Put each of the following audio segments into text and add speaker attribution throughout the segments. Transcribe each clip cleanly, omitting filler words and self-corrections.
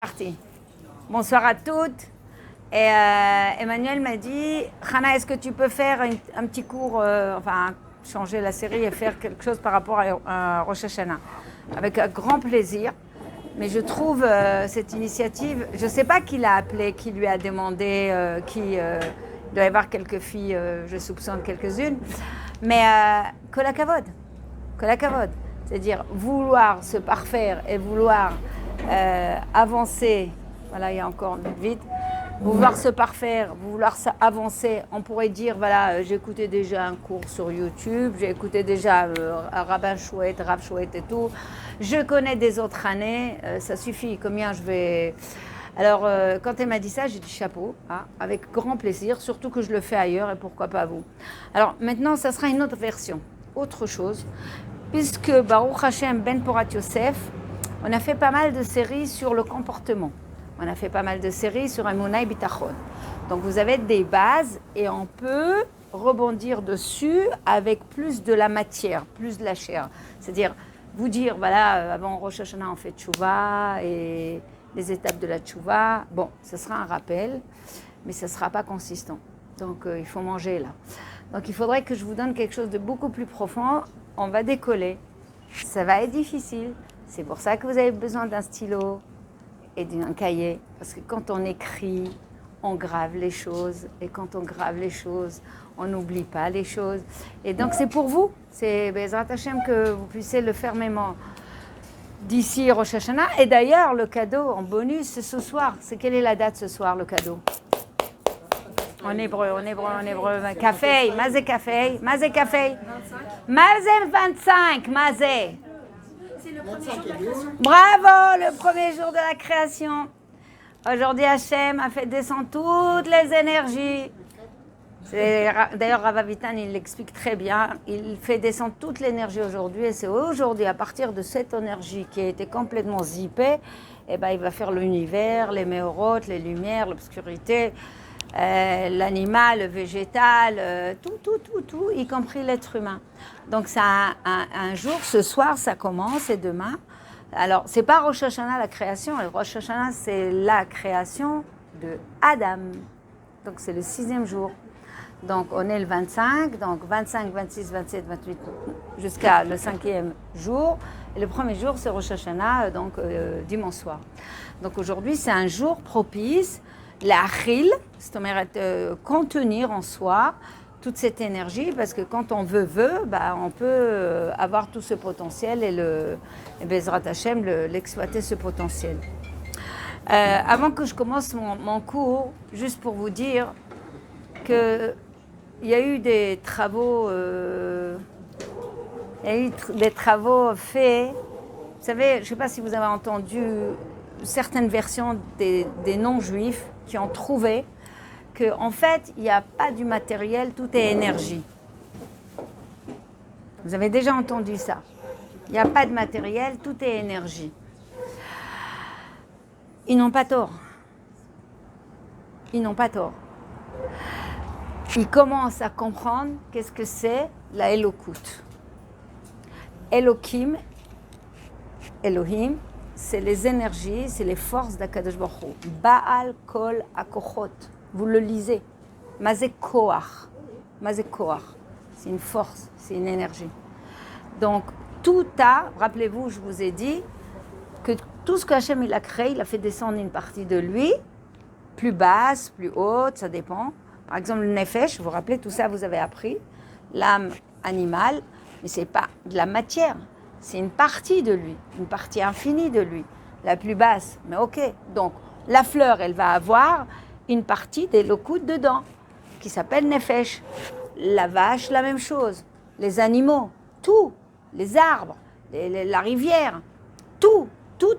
Speaker 1: Parti. Bonsoir à toutes. Et Emmanuel m'a dit, Hana, est-ce que tu peux faire un petit cours, changer la série et faire quelque chose par rapport à Rosh Hashanah? Avec un grand plaisir. Mais je trouve cette initiative, je ne sais pas qui l'a appelé, qui lui a demandé, il doit y avoir quelques filles, je soupçonne quelques-unes, mais que la cavode. C'est-à-dire vouloir se parfaire et vouloir avancer, voilà, il y a encore vite, vouloir se parfaire, vouloir avancer, on pourrait dire, voilà, j'ai écouté déjà un cours sur YouTube, j'ai écouté déjà Rabbin Chouette, Rav Chouette et tout, je connais des autres années, ça suffit, combien je vais... Alors, quand elle m'a dit ça, j'ai dit chapeau, hein, avec grand plaisir, surtout que je le fais ailleurs et pourquoi pas vous. Alors, maintenant, ça sera une autre version, autre chose, puisque Baruch Hashem Ben Porat Yosef, on a fait pas mal de séries sur le comportement. On a fait pas mal de séries sur Emunah et Bitachon. Donc vous avez des bases et on peut rebondir dessus avec plus de la matière, plus de la chair. C'est-à-dire vous dire, voilà, avant Rosh Hashanah on fait Tchouva et les étapes de la Tchouva. Bon, ce sera un rappel, mais ça ne sera pas consistant. Donc il faut manger là. Donc il faudrait que je vous donne quelque chose de beaucoup plus profond. On va décoller. Ça va être difficile. C'est pour ça que vous avez besoin d'un stylo et d'un cahier. Parce que quand on écrit, on grave les choses. Et quand on grave les choses, on n'oublie pas les choses. Et donc c'est pour vous. C'est Bezrat Hashem que vous puissiez le faire même d'ici Rosh Hashanah. Et d'ailleurs, le cadeau en bonus, c'est ce soir. C'est quelle est la date ce soir, le cadeau? En hébreu. Café, mazé café. Mazé 25, mazé.
Speaker 2: C'est le premier jour de la création.
Speaker 1: Bravo, le premier jour de la création. Aujourd'hui, Hachem a fait descendre toutes les énergies. D'ailleurs, Rav Avitan, il l'explique très bien. Il fait descendre toute l'énergie aujourd'hui. Et c'est aujourd'hui, à partir de cette énergie qui a été complètement zippée, il va faire l'univers, les méorotes, les lumières, l'obscurité, l'animal, le végétal, tout, y compris l'être humain. Donc ça, un jour, ce soir, ça commence et demain. Alors, c'est pas Rosh Hashanah la création. Rosh Hashanah, c'est la création de Adam. Donc c'est le 6e jour. Donc on est le 25, donc 25, 26, 27, 28, jusqu'à le 5e jour. Et le premier jour, c'est Rosh Hashanah, donc dimanche soir. Donc aujourd'hui, c'est un jour propice, la Achil, c'est-à-dire contenir en soi toute cette énergie, parce que quand on veut, on peut avoir tout ce potentiel et Bezrat Hashem, l'exploiter ce potentiel. Avant que je commence mon cours, juste pour vous dire qu'il y a eu des travaux, faits. Vous savez, je ne sais pas si vous avez entendu certaines versions des non-juifs qui ont trouvé qu'en fait, il n'y a pas du matériel, tout est énergie. Vous avez déjà entendu ça. Il n'y a pas de matériel, tout est énergie. Ils n'ont pas tort. Ils commencent à comprendre qu'est-ce que c'est la Elokout. Elohim, c'est les énergies, c'est les forces d'Akadosh Baruch Hu. Baal Kol Akochot. Vous le lisez. Mazé Koach. C'est une force, c'est une énergie. Donc, rappelez-vous, je vous ai dit que tout ce qu'Hachem il a créé, il a fait descendre une partie de lui, plus basse, plus haute, ça dépend. Par exemple, le Nefesh, vous vous rappelez, tout ça vous avez appris. L'âme animale, mais ce n'est pas de la matière, c'est une partie de lui, une partie infinie de lui, la plus basse. Mais ok, donc la fleur, elle va avoir une partie des lokout dedans, qui s'appelle Nefesh. La vache, la même chose. Les animaux, tout. Les arbres, la rivière, tout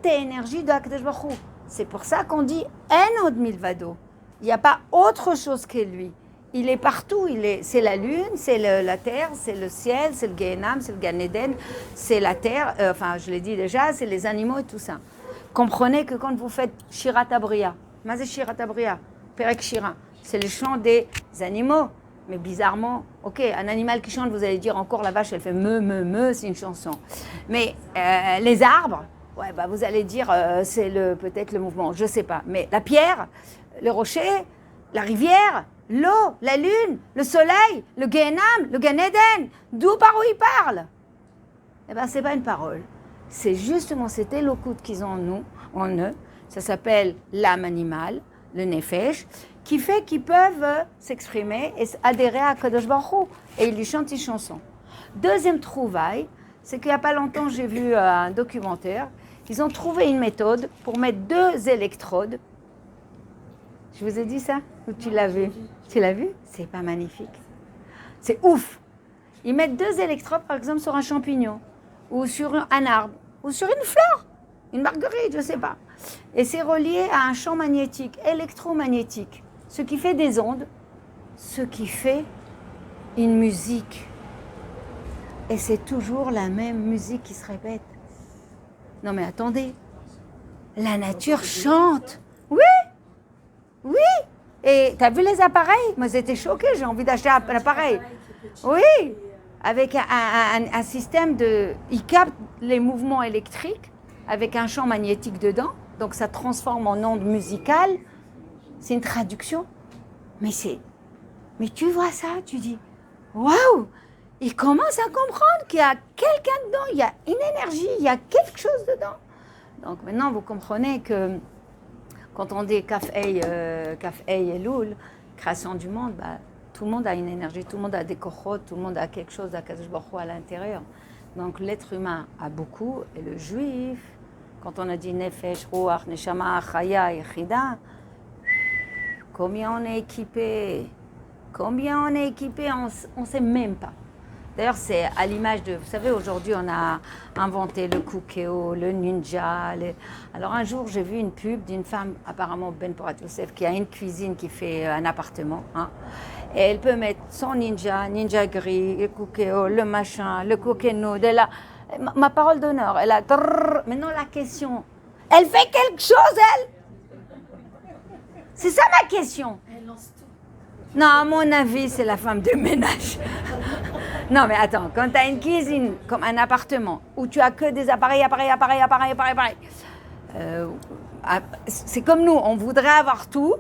Speaker 1: est énergie de Akadosh Baruch Hu. C'est pour ça qu'on dit En od milvado. Il n'y a pas autre chose que lui. Il est partout. C'est la lune, c'est la terre, c'est le ciel, c'est le Gehenam, c'est le Gan Eden, c'est la terre. Je l'ai dit déjà, c'est les animaux et tout ça. Comprenez que quand vous faites Shirat Abria, Mazé Shirat Abria, Perek Shira, c'est le chant des animaux. Mais bizarrement, ok, un animal qui chante, vous allez dire encore la vache, elle fait me, c'est une chanson. Mais les arbres, Ouais, bah vous allez dire, c'est peut-être le mouvement, je ne sais pas. Mais la pierre, le rocher, la rivière, l'eau, la lune, le soleil, le Gehenam, le Gan Eden, d'où par où il parle? Eh bien, ce n'est pas une parole. C'est justement cette éloquence qu'ils ont en eux. Ça s'appelle l'âme animale, le nefesh, qui fait qu'ils peuvent s'exprimer et adhérer à Kadosh Baruch Hu. Et ils lui chantent une chanson. Deuxième trouvaille, c'est qu'il n'y a pas longtemps, j'ai vu un documentaire. Ils ont trouvé une méthode pour mettre 2 électrodes. Je vous ai dit ça? Ou tu l'as vu? Tu l'as vu? C'est pas magnifique. C'est ouf. Ils mettent 2 électrodes, par exemple, sur un champignon, ou sur un arbre, ou sur une fleur, une marguerite, je ne sais pas. Et c'est relié à un champ magnétique, électromagnétique, ce qui fait des ondes, ce qui fait une musique. Et c'est toujours la même musique qui se répète. Non mais attendez, la nature chante. Oui, oui. Et t'as vu les appareils? Moi j'étais choquée, j'ai envie d'acheter un appareil. Oui, avec un système de... Il capte les mouvements électriques avec un champ magnétique dedans. Donc ça transforme en onde musicale. C'est une traduction. Mais tu vois ça, tu dis, waouh! Il commence à comprendre qu'il y a quelqu'un dedans, il y a une énergie, il y a quelque chose dedans. Donc maintenant, vous comprenez que quand on dit Kaf Ei Elul, création du monde, bah, tout le monde a une énergie, tout le monde a des kochot, tout le monde a quelque chose d'Akadosh Baruch Hu à l'intérieur. Donc l'être humain a beaucoup, et le juif, quand on a dit Nefesh, Ruach, Neshama, Chaya, Yechida, combien on est équipé? Combien on est équipé? On ne sait même pas. D'ailleurs, c'est à l'image de... Vous savez, aujourd'hui, on a inventé le Cookéo, le Ninja. Alors, un jour, j'ai vu une pub d'une femme, apparemment Ben Porat Youssef, qui a une cuisine qui fait un appartement. Hein, et elle peut mettre son Ninja gris, le Cookéo, le machin, le Cookéno. Ma parole d'honneur, elle a... Maintenant, la question, elle fait quelque chose, elle? C'est ça ma question.
Speaker 2: Elle lance tout.
Speaker 1: Non, à mon avis, c'est la femme de ménage. Non, mais attends, quand tu as une cuisine comme un appartement où tu as que des appareils, c'est comme nous, on voudrait avoir tout,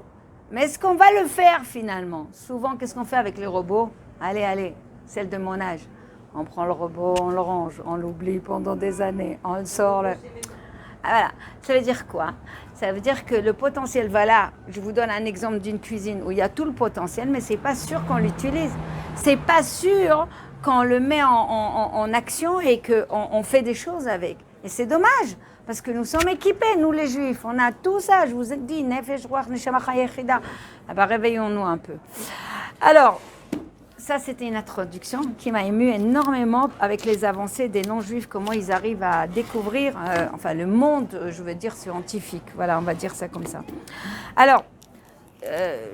Speaker 1: mais est-ce qu'on va le faire finalement? Souvent, qu'est-ce qu'on fait avec les robots? Allez, celle de mon âge. On prend le robot, on le range, on l'oublie pendant des années, on le sort. Voilà, ça veut dire quoi? Ça veut dire que le potentiel, voilà, je vous donne un exemple d'une cuisine où il y a tout le potentiel, mais c'est pas sûr qu'on l'utilise. C'est pas sûr qu'on le met en action et qu'on fait des choses avec. Et c'est dommage, parce que nous sommes équipés, nous les Juifs. On a tout ça, je vous ai dit, Nefesh, Ruach, Neshama, Chaya, Yechida. Ah ben, réveillons-nous un peu. Alors, ça, c'était une introduction qui m'a émue énormément avec les avancées des non-juifs, comment ils arrivent à découvrir, le monde, je veux dire, scientifique. Voilà, on va dire ça comme ça. Alors,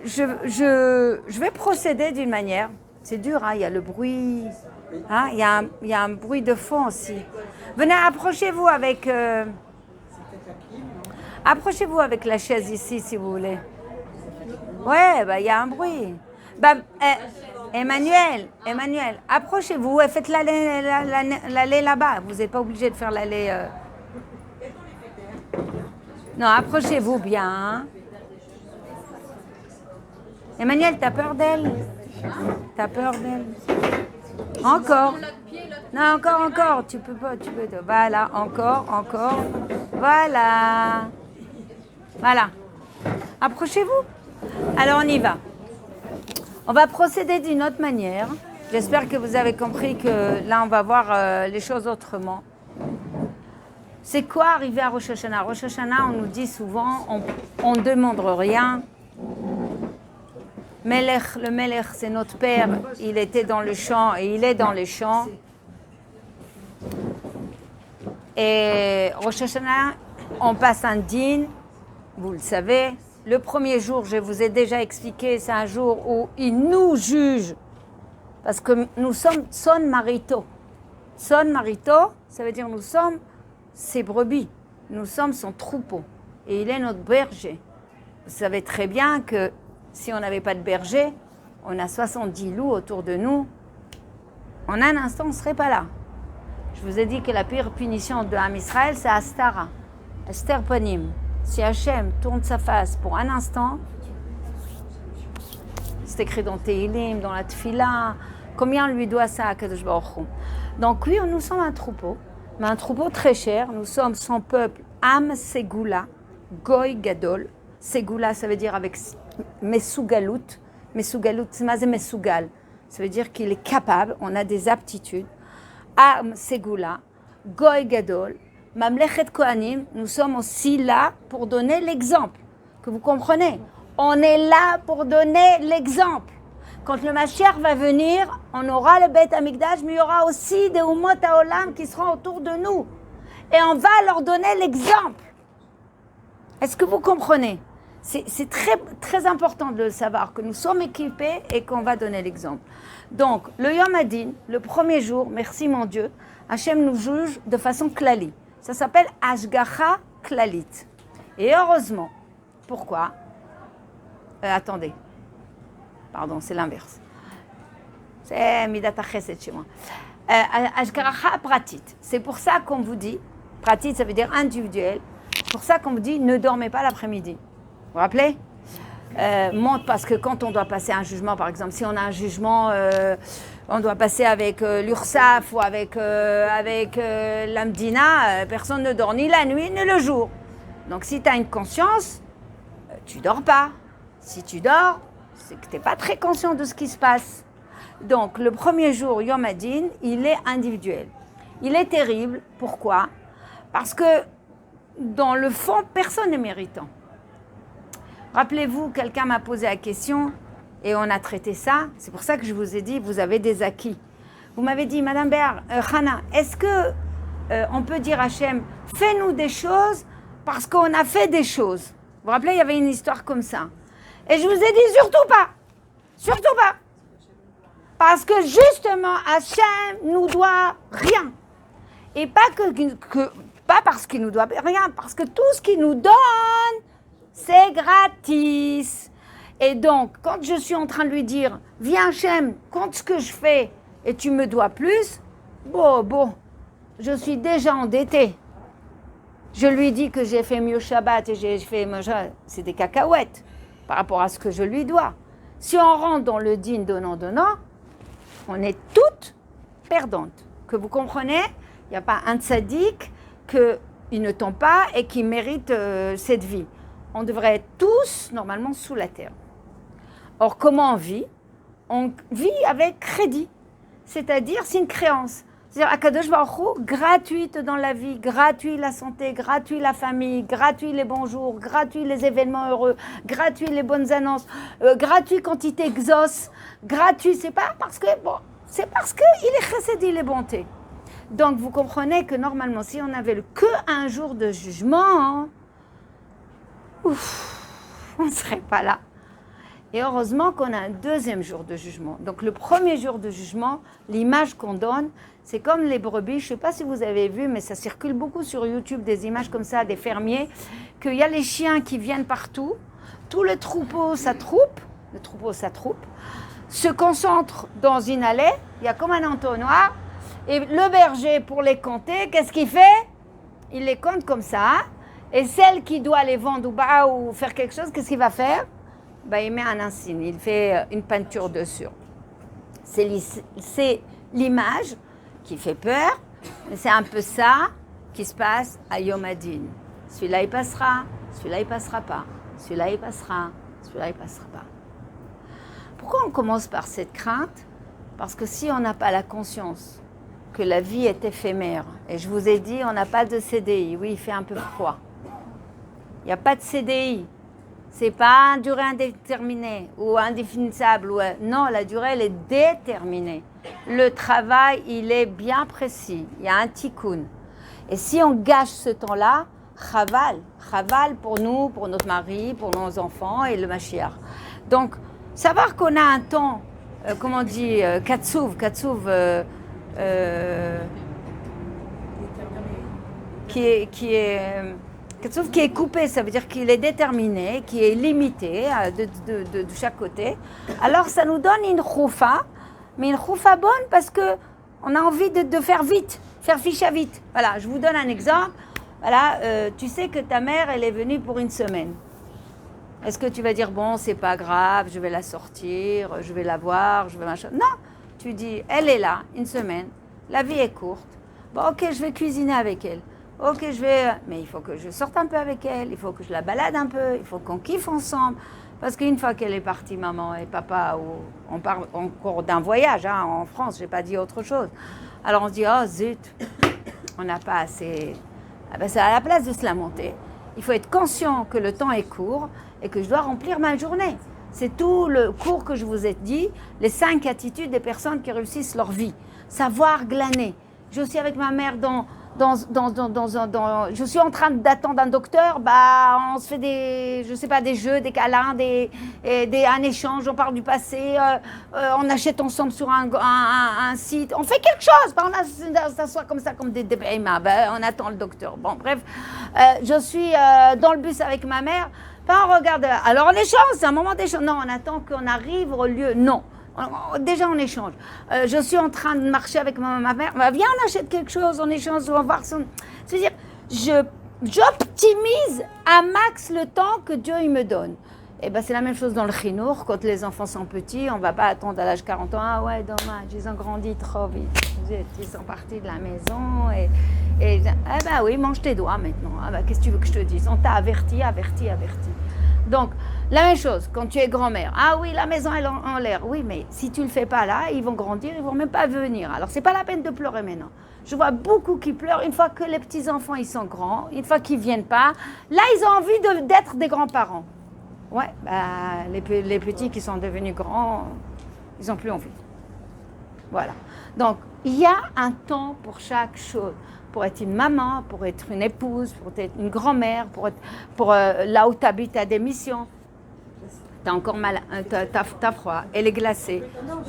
Speaker 1: je vais procéder d'une manière. C'est dur, hein, il y a le bruit, hein, il y a un bruit de fond aussi. Venez, approchez-vous avec la chaise ici, si vous voulez. Ouais, bah, il y a un bruit. Bah, Emmanuel, approchez-vous et faites l'allée là-bas. Vous n'êtes pas obligé de faire l'allée. Non, approchez-vous bien. Hein. Emmanuel, t'as peur d'elle? T'as peur d'elle? Encore? Non, encore. Tu peux pas. Voilà, encore. Voilà. Approchez-vous. Alors, on y va. On va procéder d'une autre manière. J'espère que vous avez compris que là, on va voir les choses autrement. C'est quoi arriver à Rosh Hashanah? Rosh Hashanah, on nous dit souvent, on ne demande rien. Le Melech, c'est notre père. Il était dans le champ et il est dans les champs. Et Rosh Hashanah, on passe un din, vous le savez. Le premier jour, je vous ai déjà expliqué, c'est un jour où il nous juge. Parce que nous sommes son marito. Son marito, ça veut dire nous sommes ses brebis. Nous sommes son troupeau. Et il est notre berger. Vous savez très bien que si on n'avait pas de berger, on a 70 loups autour de nous. En un instant, on ne serait pas là. Je vous ai dit que la pire punition de Ham Israël, c'est Astara, Esther Panim. Si Hachem tourne sa face pour un instant, c'est écrit dans Tehillim, dans la Tfila, combien on lui doit ça à Kadosh Baruch Hu. Donc oui, nous sommes un troupeau, mais un troupeau très cher. Nous sommes son peuple, Am Segula, Goy Gadol. Segula, ça veut dire avec Mesugalout. Mesugalout, c'est Mesugal. Ça veut dire qu'il est capable, on a des aptitudes. Am Segula, Goy Gadol, Mamlechet Kohanim, nous sommes aussi là pour donner l'exemple. Que vous comprenez? On est là pour donner l'exemple. Quand le Mashiach va venir, on aura le Beit Hamikdash, mais il y aura aussi des Umot HaOlam qui seront autour de nous. Et on va leur donner l'exemple. Est-ce que vous comprenez? C'est très, très important de le savoir, que nous sommes équipés et qu'on va donner l'exemple. Donc, le Yom Hadin, le premier jour, merci mon Dieu, Hachem nous juge de façon klali. Ça s'appelle Hashgacha Klalit. Et heureusement, pourquoi? Attendez. Pardon, c'est l'inverse. C'est Midat HaChesed chez moi. Hashgacha Pratit. C'est pour ça qu'on vous dit, Pratit, ça veut dire individuel. C'est pour ça qu'on vous dit, ne dormez pas l'après-midi. Vous vous rappelez? Parce que quand on doit passer un jugement, par exemple, si on a un jugement, on doit passer avec l'URSSAF ou avec l'Amdina, personne ne dort ni la nuit ni le jour. Donc si tu as une conscience, tu dors pas. Si tu dors, c'est que tu n'es pas très conscient de ce qui se passe. Donc le premier jour, Yom Hadin, il est individuel. Il est terrible. Pourquoi? Parce que dans le fond, personne n'est méritant. Rappelez-vous, quelqu'un m'a posé la question et on a traité ça. C'est pour ça que je vous ai dit, vous avez des acquis. Vous m'avez dit, Madame Béar, Hana, est-ce que on peut dire à Hachem, fais-nous des choses parce qu'on a fait des choses? Vous vous rappelez, il y avait une histoire comme ça. Et je vous ai dit, surtout pas. Surtout pas. Parce que justement, Hachem nous doit rien. Et pas pas parce qu'il nous doit rien, parce que tout ce qu'il nous donne, c'est gratis. Et donc, quand je suis en train de lui dire, viens Hachem, compte ce que je fais et tu me dois plus, bon, je suis déjà endettée. Je lui dis que j'ai fait mieux Shabbat et j'ai fait, c'est des cacahuètes par rapport à ce que je lui dois. Si on rentre dans le din donnant, on est toutes perdantes. Que vous comprenez, il n'y a pas un tzaddik qu'il ne tombe pas et qui mérite cette vie. On devrait être tous, normalement, sous la terre. Or, comment on vit? On vit avec crédit. C'est-à-dire, c'est une créance. C'est-à-dire, Akadosh Baruch Hu, gratuite dans la vie, gratuit la santé, gratuit la famille, gratuit les bons jours, gratuit les événements heureux, gratuit les bonnes annonces, gratuit quand il t'exauce, gratuit, c'est pas parce que, c'est parce qu'il est chesed, il est bonté. Donc, vous comprenez que normalement, si on avait que un jour de jugement, on ne serait pas là. Et heureusement qu'on a un deuxième jour de jugement. Donc le premier jour de jugement, l'image qu'on donne, c'est comme les brebis. Je ne sais pas si vous avez vu, mais ça circule beaucoup sur YouTube, des images comme ça, des fermiers, qu'il y a les chiens qui viennent partout, tout le troupeau s'attroupe, se concentre dans une allée, il y a comme un entonnoir, et le berger, pour les compter, qu'est-ce qu'il fait? Il les compte comme ça. Et celle qui doit les vendre ou faire quelque chose, qu'est-ce qu'il va faire? Il met un insigne, il fait une peinture dessus. C'est l'image qui fait peur, mais c'est un peu ça qui se passe à Yom Hadin. Celui-là, il passera, celui-là, il passera pas. Celui-là, il passera, celui-là, il passera pas. Pourquoi on commence par cette crainte? Parce que si on n'a pas la conscience que la vie est éphémère, et je vous ai dit, on n'a pas de CDI, oui, il fait un peu froid. Il n'y a pas de CDI. Ce n'est pas une durée indéterminée ou indéfinissable. Non, la durée, elle est déterminée. Le travail, il est bien précis. Il y a un tikkun. Et si on gâche ce temps-là, chaval pour nous, pour notre mari, pour nos enfants et le Mashiach. Donc, savoir qu'on a un temps, comment on dit, katsuv, qui est coupé, ça veut dire qu'il est déterminé, qui est limité de chaque côté. Alors ça nous donne une choufa, mais une choufa bonne parce qu'on a envie de faire vite. Faire ficha vite. Voilà, je vous donne un exemple. Voilà, tu sais que ta mère, elle est venue pour une semaine. Est-ce que tu vas dire, bon, c'est pas grave, je vais la sortir, je vais la voir, je vais machin. Non, tu dis, elle est là, une semaine, la vie est courte. Bon, ok, je vais cuisiner avec elle. Ok, mais il faut que je sorte un peu avec elle, il faut que je la balade un peu, il faut qu'on kiffe ensemble. Parce qu'une fois qu'elle est partie, maman et papa, on parle encore d'un voyage en France, je n'ai pas dit autre chose. Alors on se dit, oh zut, on n'a pas assez. Ah ben c'est à la place de se lamenter. Il faut être conscient que le temps est court et que je dois remplir ma journée. C'est tout le cours que je vous ai dit, les 5 attitudes des personnes qui réussissent leur vie. Savoir glaner. Je suis avec ma mère je suis en train d'attendre un docteur, on se fait des jeux, des câlins, un échange, on parle du passé, on achète ensemble sur un site, on fait quelque chose, on s'assoit comme ça, comme des on attend le docteur. Bon, bref, je suis dans le bus avec ma mère, on regarde, alors on échange, c'est un moment d'échange. Non, on attend qu'on arrive au lieu, non. Déjà, on échange. Je suis en train de marcher avec ma mère. Viens, on achète quelque chose, on échange, on va voir son... C'est-à-dire, j'optimise à max le temps que Dieu il me donne. Et c'est la même chose dans le chinour. Quand les enfants sont petits, on ne va pas attendre à l'âge 40 ans. Ah ouais, dommage, ils ont grandi trop vite. Ils sont partis de la maison. Oui, mange tes doigts maintenant. Qu'est-ce que tu veux que je te dise? On t'a averti. Donc, la même chose, quand tu es grand-mère. Ah oui, la maison est en l'air. Oui, mais si tu ne le fais pas là, ils vont grandir, ils ne vont même pas venir. Alors, ce n'est pas la peine de pleurer maintenant. Je vois beaucoup qui pleurent une fois que les petits-enfants, ils sont grands, une fois qu'ils ne viennent pas. Là, ils ont envie d'être des grands-parents. Ouais, les petits qui sont devenus grands, ils n'ont plus envie. Voilà. Donc, il y a un temps pour chaque chose. Pour être une maman, pour être une épouse, pour être une grand-mère, pour là où tu habites, tu as des missions. Tu as encore mal, t'as froid, elle est glacée.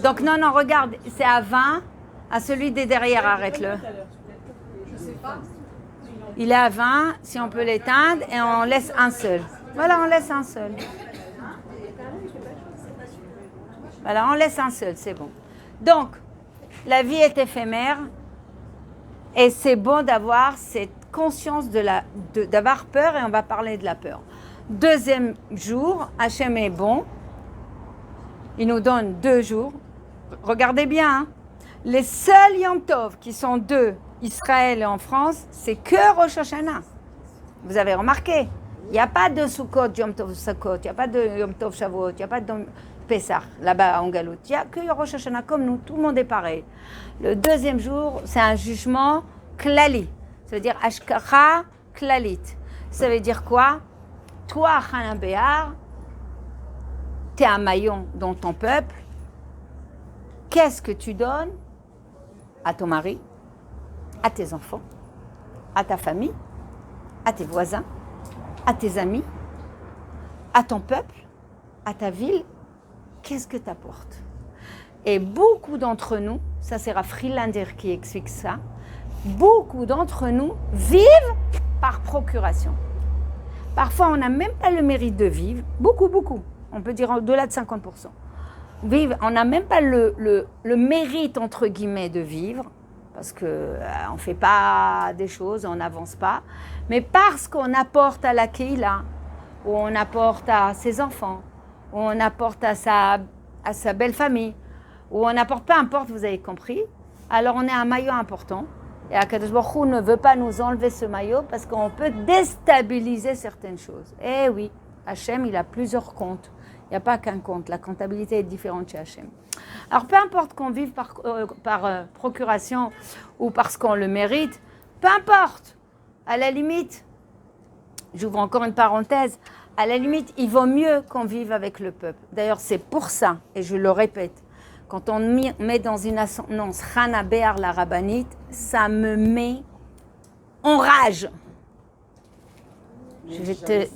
Speaker 1: Donc non, regarde, c'est à 20, à celui des derrière, arrête-le. Il est à 20, si on peut l'éteindre, et on laisse un seul. Voilà, on laisse un seul. Voilà, on laisse un seul, c'est bon. Donc, la vie est éphémère. Et c'est bon d'avoir cette conscience d'avoir peur, et on va parler de la peur. Deuxième jour, Hachem est bon. Il nous donne 2 jours. Regardez bien, hein. Les seuls Yom Tov qui sont 2, Israël et en France, c'est que Rosh Hashanah. Vous avez remarqué, il n'y a pas de Sukkot, Yom Tov Sukkot, il n'y a pas de Yom Tov Shavuot, il n'y a pas de Pessah, là-bas en Galoute. Il n'y a que Rosh Hashanah comme nous, tout le monde est pareil. Le deuxième jour, c'est un jugement klali. Ça veut dire Ashkara klalit. Ça veut dire quoi? Toi, Chana Béar, tu es un maillon dans ton peuple. Qu'est-ce que tu donnes à ton mari, à tes enfants, à ta famille, à tes voisins, à tes amis, à ton peuple, à ta ville? Qu'est-ce que tu apportes? Et beaucoup d'entre nous, ça c'est Friedlander qui explique ça, beaucoup d'entre nous vivent par procuration. Parfois, on n'a même pas le mérite de vivre, beaucoup, on peut dire au-delà de 50%. On n'a même pas le mérite, entre guillemets, de vivre, parce qu'on ne fait pas des choses, on n'avance pas, mais parce qu'on apporte à la Keïla, ou on apporte à ses enfants, ou on apporte à sa belle famille, ou on apporte, peu importe, vous avez compris, alors on est un maillot important. Et Akadosh Baruch Hu ne veut pas nous enlever ce maillot parce qu'on peut déstabiliser certaines choses. Eh oui, Hachem, il a plusieurs comptes. Il n'y a pas qu'un compte. La comptabilité est différente chez Hachem. Alors, peu importe qu'on vive par procuration ou parce qu'on le mérite, peu importe. À la limite, j'ouvre encore une parenthèse, à la limite, il vaut mieux qu'on vive avec le peuple. D'ailleurs, c'est pour ça, et je le répète, quand on met dans une annonce Chana Béar la rabbinite, ça me met en rage. Je vais te...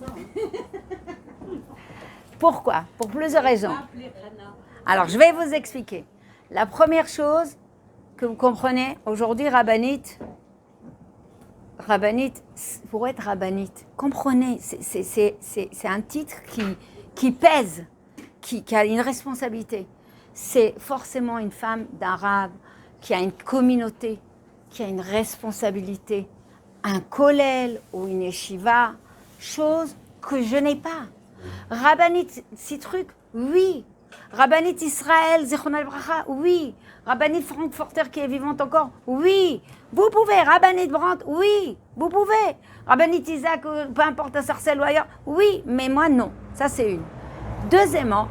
Speaker 1: Pourquoi? Pour plusieurs raisons. Alors, je vais vous expliquer. La première chose que vous comprenez, aujourd'hui, rabbinite, pour être rabbinite, comprenez, c'est un titre qui pèse, qui a une responsabilité. C'est forcément une femme d'arabe qui a une communauté qui a une responsabilité, un kollel ou une yeshiva, chose que je n'ai pas. Rabbanit Citruk, oui. Rabbanit Israël, Zichron Bracha, oui. Rabbanit Frankfurter qui est vivante encore, oui. Vous pouvez. Rabbanit Brandt, oui. Vous pouvez. Rabbanit Isaac, peu importe à Sarcelles ou ailleurs, oui. Mais moi, non. Ça, c'est une. Deuxièmement,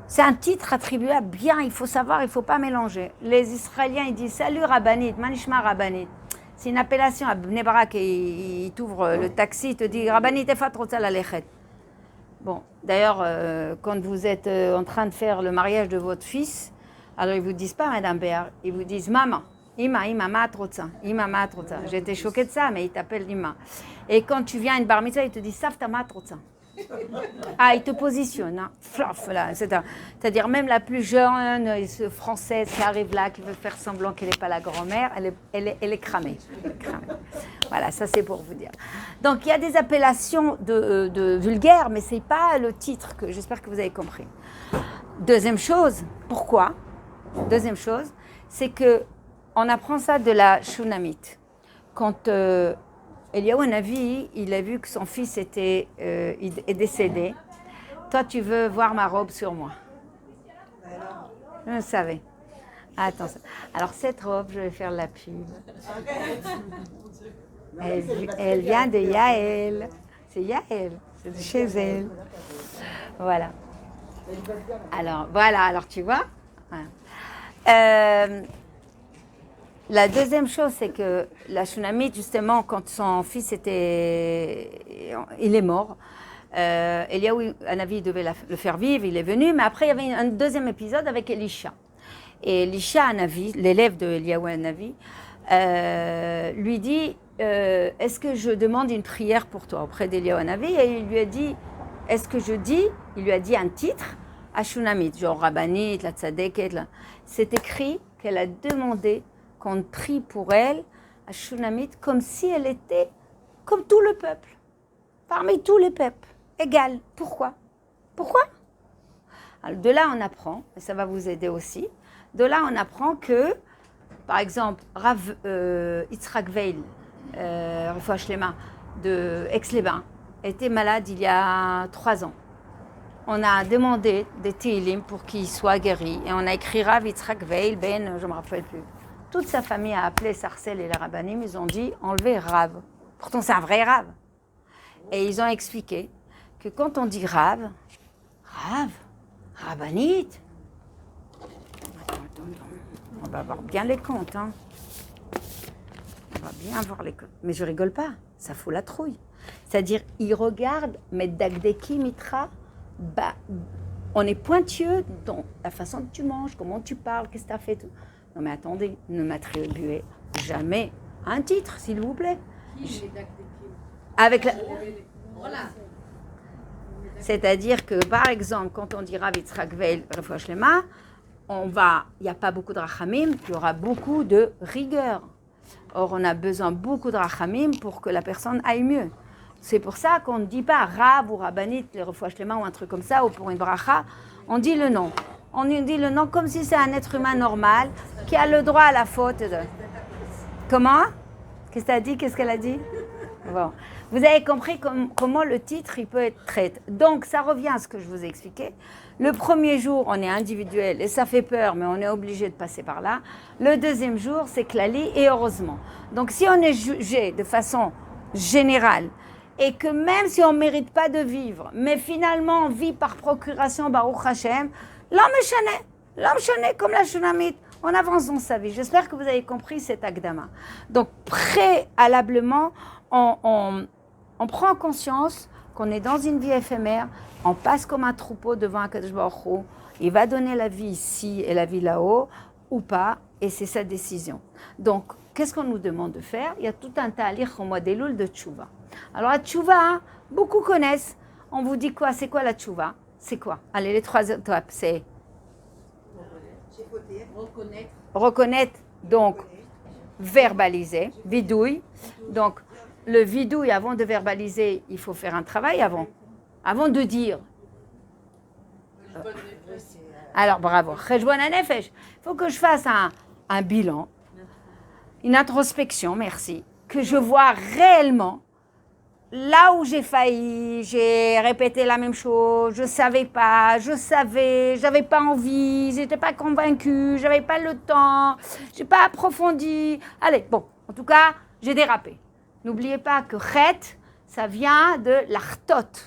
Speaker 1: c'est un titre attribué à bien, il faut savoir, il ne faut pas mélanger. Les Israéliens, ils disent « Salut Rabbanit, Manishma Rabbanit ». C'est une appellation à Bnei Brak et il t'ouvre le taxi, il te dit « Rabbanit Efat Rotzal Alechet ». Bon, d'ailleurs, quand vous êtes en train de faire le mariage de votre fils, alors ils ne vous disent pas Madame Béar, ils vous disent « Maman ». Ima, Matrotza. J'étais choquée de ça, mais ils t'appellent Ima. Et quand tu viens à une bar mitzvah, ils te disent « Savta Matrotza ». Ah, il te positionne, hein. Flof, là. C'est-à-dire même la plus jeune française qui arrive là, qui veut faire semblant qu'elle n'est pas la grand-mère, elle est cramée. Voilà, ça c'est pour vous dire. Donc il y a des appellations de vulgaires, mais ce n'est pas le titre que j'espère que vous avez compris. Deuxième chose, pourquoi ? Deuxième chose, c'est que on apprend ça de la Shunamite. Quand Eliyahu Hanavi, il a vu que son fils est décédé. Toi, tu veux voir ma robe sur moi. Je le savais. Attention. Alors, cette robe, je vais faire la pub. Elle vient de Yael. C'est Yael. C'est de chez elle. Voilà. Alors tu vois. Voilà. La deuxième chose, c'est que la Shunamite, justement, quand son fils il est mort, Eliyahu Hanavi devait le faire vivre, il est venu, mais après il y avait un deuxième épisode avec Elisha. Et Elisha Hanavi, l'élève de Eliyahu Hanavi, lui dit est-ce que je demande une prière pour toi auprès d'Eliyahu Hanavi? Et il lui a dit est-ce que je dis, il lui a dit un titre à Shunamite, genre Rabbanit, la Tzadeket, c'est écrit qu'elle a demandé qu'on prie pour elle, à Shunamite, comme si elle était comme tout le peuple, parmi tous les peuples, égale. Pourquoi? Alors, de là, on apprend, et ça va vous aider aussi, de là, on apprend que, par exemple, Rav Yitzhak Veil, Refoua Shlema, de Aix-les-Bains, était malade il y a 3 ans. On a demandé des Tehillim pour qu'il soit guéri, et on a écrit Rav Yitzhak Veil, je ne me rappelle plus. Toute sa famille a appelé Sarcelles et les rabbanim, ils ont dit enlevez Rav. Pourtant, c'est un vrai Rav. Et ils ont expliqué que quand on dit Rav, Rabbanit, on va voir bien les comptes. Hein. On va bien voir les comptes. Mais je rigole pas, ça fout la trouille. C'est-à-dire, ils regardent, mais Dagdeki Mitra, on est pointueux dans la façon que tu manges, comment tu parles, qu'est-ce que tu as fait, tout. Non mais attendez, ne m'attribuez jamais un titre, s'il vous plaît. Avec la... Voilà. C'est-à-dire que, par exemple, quand on dira Yitzhak Veil, Refoua Shlema, il n'y a pas beaucoup de rachamim, il y aura beaucoup de rigueur. Or, on a besoin beaucoup de rachamim pour que la personne aille mieux. C'est pour ça qu'on ne dit pas Rav ou Rabbanit, les Refoua Shlema ou un truc comme ça, ou pour une bracha, on dit le nom. On lui dit le nom comme si c'est un être humain normal qui a le droit à la faute. Comment? Qu'est-ce qu'elle a dit? Qu'est-ce qu'elle a dit? Bon. Vous avez compris comment le titre il peut être traité. Donc, ça revient à ce que je vous ai expliqué. Le premier jour, on est individuel et ça fait peur, mais on est obligé de passer par là. Le deuxième jour, c'est klali et heureusement. Donc, si on est jugé de façon générale et que même si on ne mérite pas de vivre, mais finalement on vit par procuration, Baruch Hashem, l'homme chané comme la Shunamite, on avance dans sa vie. J'espère que vous avez compris cet agdama. Donc, préalablement, on prend conscience qu'on est dans une vie éphémère, on passe comme un troupeau devant un Kadosh Baruch Hu, il va donner la vie ici et la vie là-haut, ou pas, et c'est sa décision. Donc, qu'est-ce qu'on nous demande de faire? Il y a tout un talir au mois d'Elul de tchouva. Alors, la tchouva, beaucoup connaissent. On vous dit quoi? C'est quoi la tchouva? C'est quoi? Allez, les 3 étapes, c'est reconnaître, donc verbaliser, vidouille. Donc, le vidouille, avant de verbaliser, il faut faire un travail avant de dire. Alors, bravo. Il faut que je fasse un bilan. une introspection, merci, que je vois réellement là où j'ai failli, j'ai répété la même chose, je savais pas, j'avais pas envie, j'étais pas convaincue, j'avais pas le temps, j'ai pas approfondi. Allez, bon, en tout cas, j'ai dérapé. N'oubliez pas que chet, ça vient de l'artot.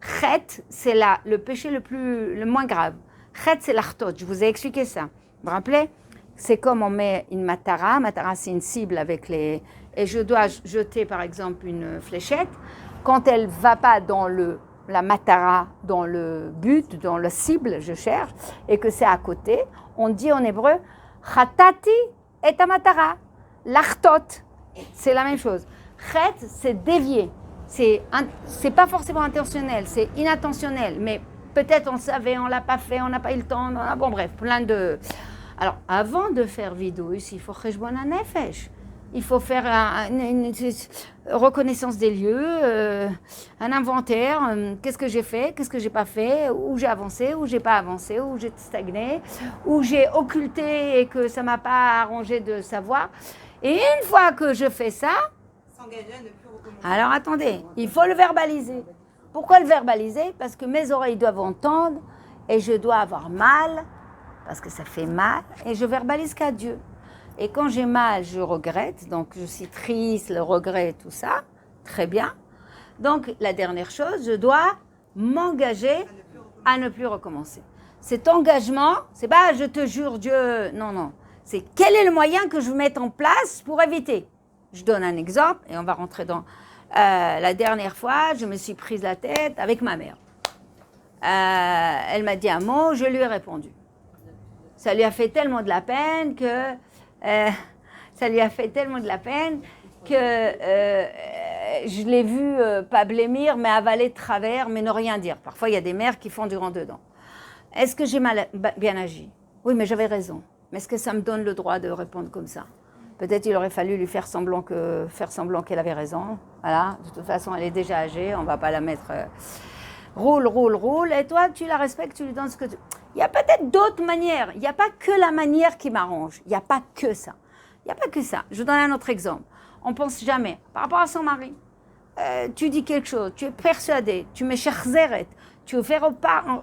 Speaker 1: Chet, c'est le péché le moins grave. Chet, c'est l'artot. Je vous ai expliqué ça. Vous vous rappelez? C'est comme on met une matara. Matara, c'est une cible avec les... Et je dois jeter, par exemple, une fléchette. Quand elle ne va pas dans la matara, dans le but, dans la cible, je cherche, et que c'est à côté, on dit en hébreu, chatati et matara. L'artot, c'est la même chose. Chet, c'est dévier. C'est pas forcément intentionnel, c'est inattentionnel, mais peut-être on le savait, on l'a pas fait, on n'a pas eu le temps, bon bref, plein de... Alors, avant de faire vidéo, il faut cheshbon hanefesh. Il faut faire une reconnaissance des lieux, un inventaire, qu'est-ce que j'ai fait, qu'est-ce que j'ai pas fait, où j'ai avancé, où j'ai pas avancé, où j'ai stagné, où j'ai occulté et que ça m'a pas arrangé de savoir. Et une fois que je fais ça, alors attendez, il faut le verbaliser. Pourquoi le verbaliser? Parce que mes oreilles doivent entendre et je dois avoir mal, parce que ça fait mal, et je verbalise qu'à Dieu. Et quand j'ai mal, je regrette, donc je suis triste, le regret, tout ça, très bien. Donc la dernière chose, je dois m'engager à ne plus recommencer. Cet engagement, c'est pas je te jure Dieu, non. C'est quel est le moyen que je vais mettre en place pour éviter. Je donne un exemple et on va rentrer dans... la dernière fois, je me suis prise la tête avec ma mère. Elle m'a dit un mot, je lui ai répondu. Ça lui a fait tellement de la peine que... je l'ai vu pas blêmir, mais avaler de travers, mais ne rien dire. Parfois, il y a des mères qui font du rentre-dedans. Est-ce que j'ai bien agi? Oui, mais j'avais raison. Mais est-ce que ça me donne le droit de répondre comme ça? Peut-être il aurait fallu lui faire semblant qu'elle avait raison. Voilà, de toute façon, elle est déjà âgée, on ne va pas la mettre... roule, et toi, tu la respectes, tu lui donnes ce que tu... Il y a peut-être d'autres manières. Il n'y a pas que la manière qui m'arrange. Il n'y a pas que ça. Il n'y a pas que ça. Je vous donne un autre exemple. On ne pense jamais, par rapport à son mari, tu dis quelque chose, tu es persuadé, tu mets cherzeret, tu veux faire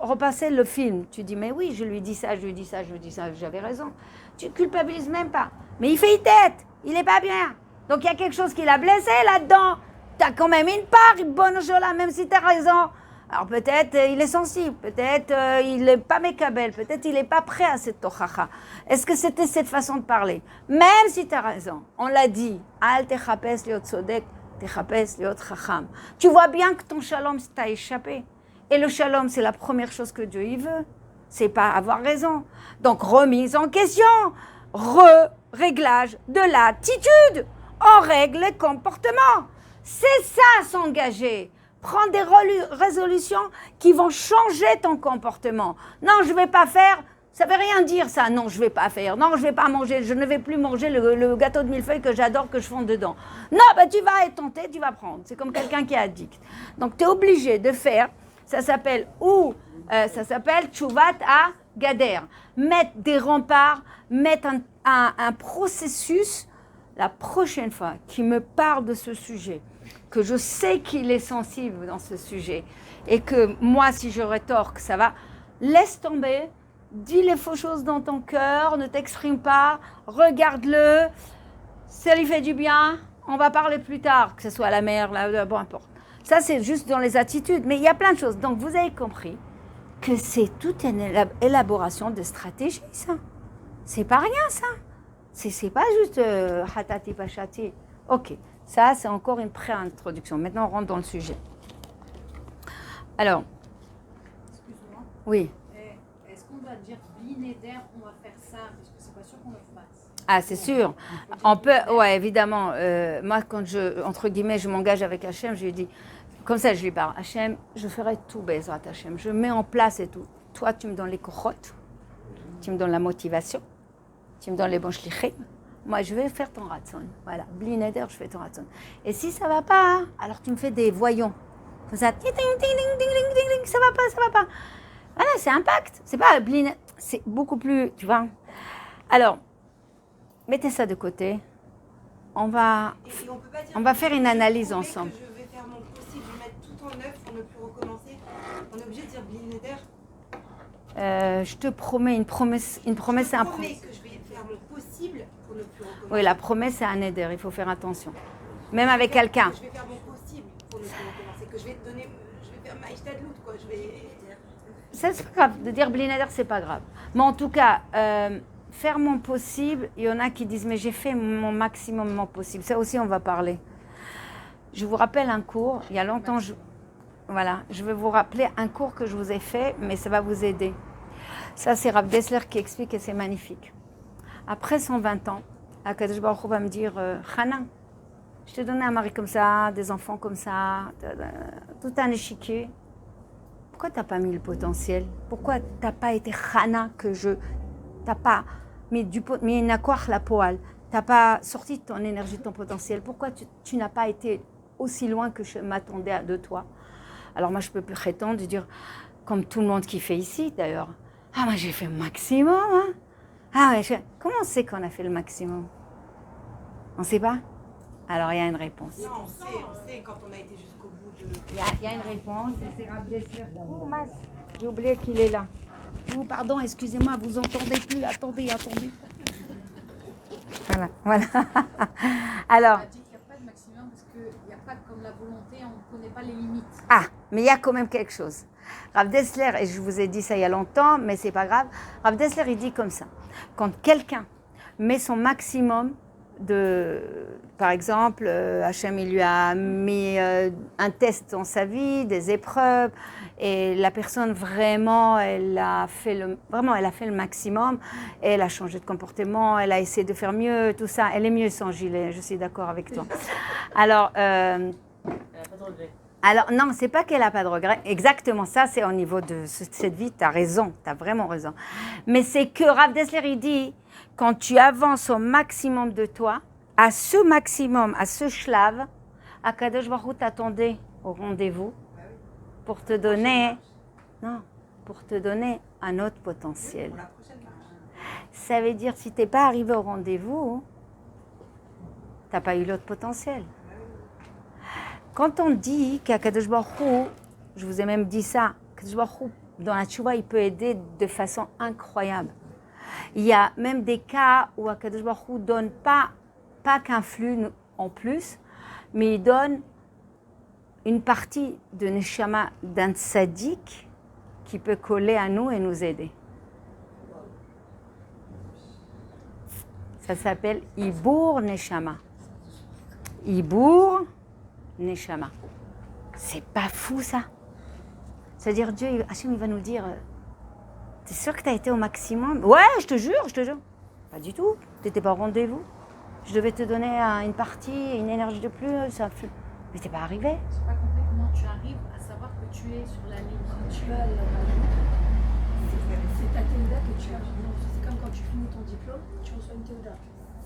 Speaker 1: repasser le film. Tu dis, mais oui, je lui dis ça, j'avais raison. Tu ne culpabilises même pas. Mais il fait une tête, il n'est pas bien. Donc il y a quelque chose qui l'a blessé là-dedans. Tu as quand même une part, une bonne chose là, même si tu as raison. Alors peut-être il est sensible, peut-être il n'est pas mécabel, peut-être il n'est pas prêt à cette tochacha. Est-ce que c'était cette façon de parler? Même si tu as raison, on l'a dit, al techapes liot tzodek, techapes liot chacham. Tu vois bien que ton shalom t'a échappé. Et le shalom, c'est la première chose que Dieu y veut. C'est pas avoir raison. Donc remise en question, réglage de l'attitude. On règle les comportements. C'est ça s'engager. Prendre des résolutions qui vont changer ton comportement. Non, je ne vais pas faire, ça ne veut rien dire ça. Non, je ne vais pas faire. Non, je ne vais pas manger, je ne vais plus manger le gâteau de millefeuille que j'adore, que je fonde dedans. Non, tu vas être tenté, tu vas prendre. C'est comme quelqu'un qui est addict. Donc, tu es obligé de faire, ça s'appelle tchouvat à gader. Mettre des remparts, mettre un processus, la prochaine fois qu'il me parle de ce sujet, que je sais qu'il est sensible dans ce sujet et que moi, si je rétorque, ça va, laisse tomber, dis les fausses choses dans ton cœur, ne t'exprime pas, regarde-le, ça lui fait du bien, on va parler plus tard, que ce soit la mère, bon importe. Ça, c'est juste dans les attitudes, mais il y a plein de choses. Donc, vous avez compris que c'est toute une élaboration de stratégie, ça. C'est pas rien, ça. C'est pas juste hatati pachati. Ok. Ça, c'est encore une pré-introduction. Maintenant, on rentre dans le sujet. Alors.
Speaker 2: Excuse-moi.
Speaker 1: Oui.
Speaker 2: Est-ce qu'on doit dire blinéder, on va faire ça? Parce que c'est pas sûr qu'on le fasse.
Speaker 1: Ah, c'est sûr. On peut, ouais, évidemment. Moi, quand entre guillemets, je m'engage avec Hachem, je lui dis, comme ça, je lui parle. Hachem, je ferai tout, Bezrat Hachem. Je mets en place et tout. Toi, tu me donnes les kochot, tu me donnes la motivation, tu me donnes les bons shlichim. Moi, je vais faire ton ratson. Voilà, bli neder, je fais ton ratson. Et si ça ne va pas, hein, alors tu me fais des voyons. Comme ça, ding, ding, ding, ding, ding, ding, ça va pas. Voilà, c'est impact. C'est pas bli neder, c'est beaucoup plus, tu vois. Alors, mettez ça de côté. on va faire une analyse ensemble.
Speaker 3: Que je vais faire mon possible, je vais mettre tout en œuvre pour ne plus recommencer. On est obligé de dire Bli Neder.
Speaker 1: Je te promets, une promesse c'est un
Speaker 3: promets que je vais faire mon possible pour ne plus recommencer.
Speaker 1: Oui, la promesse c'est un éder, il faut faire attention. Même avec quelqu'un.
Speaker 3: Je vais faire mon possible pour ne plus recommencer, que je vais faire ma ishtadlout, quoi.
Speaker 1: C'est pas grave, de dire Bli Neder, c'est pas grave. Mais en tout cas, faire mon possible, il y en a qui disent mais j'ai fait mon maximum possible. Ça aussi on va parler. Je vous rappelle un cours, il y a longtemps, je vais vous rappeler un cours que je vous ai fait, mais ça va vous aider. Ça, c'est Rav Dessler qui explique et c'est magnifique. Après 120 ans, Akadosh Baruch Hu va me dire Chana, je t'ai donné un mari comme ça, des enfants comme ça, tout un échiquier. Pourquoi tu n'as pas mis le potentiel? Pourquoi tu n'as pas été Chana que je. Tu n'as pas mis une aquach la poêle? Tu n'as pas sorti de ton énergie, de ton potentiel? Pourquoi tu n'as pas été aussi loin que je m'attendais de toi? Alors moi, je peux plus prétendre de dire, comme tout le monde qui fait ici d'ailleurs, ah moi j'ai fait le maximum. Hein? Ah ouais, comment on sait qu'on a fait le maximum? On ne sait pas? Alors il y a une réponse.
Speaker 3: Non, on sait quand on a été jusqu'au bout de...
Speaker 1: Il y a une réponse, et c'est Rav Dessler. Oh mince, j'ai oublié qu'il est là. Oh pardon, excusez-moi, vous entendez plus, attendez. Voilà. Alors...
Speaker 2: On a dit qu'il n'y a pas de maximum parce qu'il n'y a pas comme la volonté, on ne connaît pas les limites.
Speaker 1: Ah, mais il y a quand même quelque chose. Rav Dessler, et je vous ai dit ça il y a longtemps, mais c'est pas grave. Rav Dessler, il dit comme ça. Quand quelqu'un met son maximum par exemple, Hachem, il lui a mis un test dans sa vie, des épreuves, et la personne vraiment, elle a fait le maximum, et elle a changé de comportement, elle a essayé de faire mieux, tout ça. Elle est mieux sans gilet, je suis d'accord avec toi. Alors, elle n'a pas de regret. Alors, non, c'est pas qu'elle n'a pas de regret. Exactement, ça, c'est au niveau de cette vie. Tu as raison, tu as vraiment raison. Mais c'est que Rav Dessler, il dit, quand tu avances au maximum de toi, à ce maximum, à ce shlav, Akadosh Baruch Hu t'attendait au rendez-vous pour te donner un autre potentiel. Ça veut dire, si tu n'es pas arrivé au rendez-vous, tu n'as pas eu l'autre potentiel. Quand on dit qu'Akadosh Baruch Hu, je vous ai même dit ça, Akadosh Baruch Hu, dans la tchouva, il peut aider de façon incroyable. Il y a même des cas où Akadosh Baruch Hu donne pas qu'un flux en plus, mais il donne une partie de neshama d'un tzaddik qui peut coller à nous et nous aider. Ça s'appelle Ibour Neshama. Ibour Neshama. C'est pas fou ça. C'est-à-dire Dieu, Hachem, il va nous dire, t'es sûr que tu as été au maximum? Ouais, je te jure. Pas du tout. Tu n'étais pas au rendez-vous. Je devais te donner une partie, une énergie de plus. Mais t'es pas arrivé.
Speaker 2: Je n'ai pas compris comment tu arrives à savoir que tu es sur la ligne.
Speaker 4: Tu as c'est ta théoda que tu as. C'est comme quand tu finis ton diplôme, tu reçois une théoda.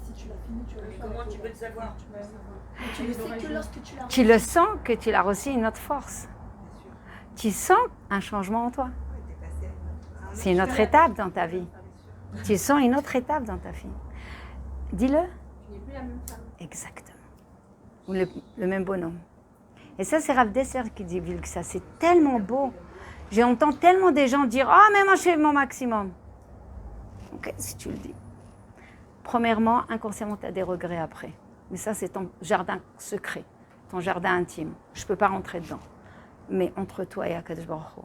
Speaker 4: Si tu l'as fini, tu reçois.
Speaker 3: Comment tu peux le savoir?
Speaker 4: Tu le sais que lorsque tu l'as reçu.
Speaker 1: Tu le sens que tu l'as reçu une autre force. Tu sens un changement en toi. C'est une autre étape dans ta vie. Tu sens une autre étape dans ta vie. Dis-le.
Speaker 2: Tu n'es plus la même femme.
Speaker 1: Exactement. Ou le même bonhomme. Et ça, c'est Rav Dessler qui dit que ça, c'est tellement beau. J'entends tellement des gens dire « Ah, mais moi, je fais mon maximum. » Ok, si tu le dis. Premièrement, inconsciemment, tu as des regrets après. Mais ça, c'est ton jardin secret, ton jardin intime. Je ne peux pas rentrer dedans. Mais entre toi et Akadosh Baruch Hu,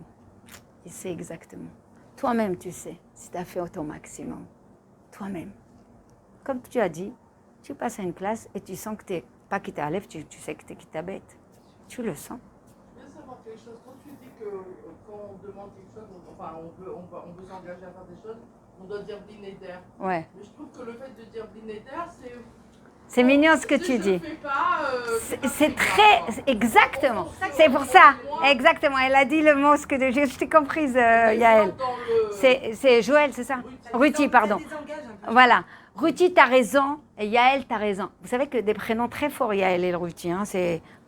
Speaker 1: il sait exactement. Toi-même, tu sais si tu as fait ton maximum. Toi-même. Comme tu as dit, tu passes à une classe et tu sens que tu n'es pas qui t'élève, tu sais que tu es qui t'abête. Tu le sens.
Speaker 5: Je veux savoir quelque chose. Quand tu dis que quand on demande quelque chose, enfin on veut s'engager à faire des choses, on doit dire Bli Neder.
Speaker 1: Ouais.
Speaker 5: Mais je trouve que le fait de dire Bli Neder,
Speaker 1: c'est mignon ce que tu dis. C'est très... Exactement. C'est pour ça. Exactement. Elle a dit le mot, ce que je t'ai comprise, Yael. C'est Joël, c'est ça? Ruthi, pardon. Voilà. Ruthi, t'as raison. Et Yael, t'as raison. Vous savez que des prénoms très forts, Yael et Ruthi. Hein,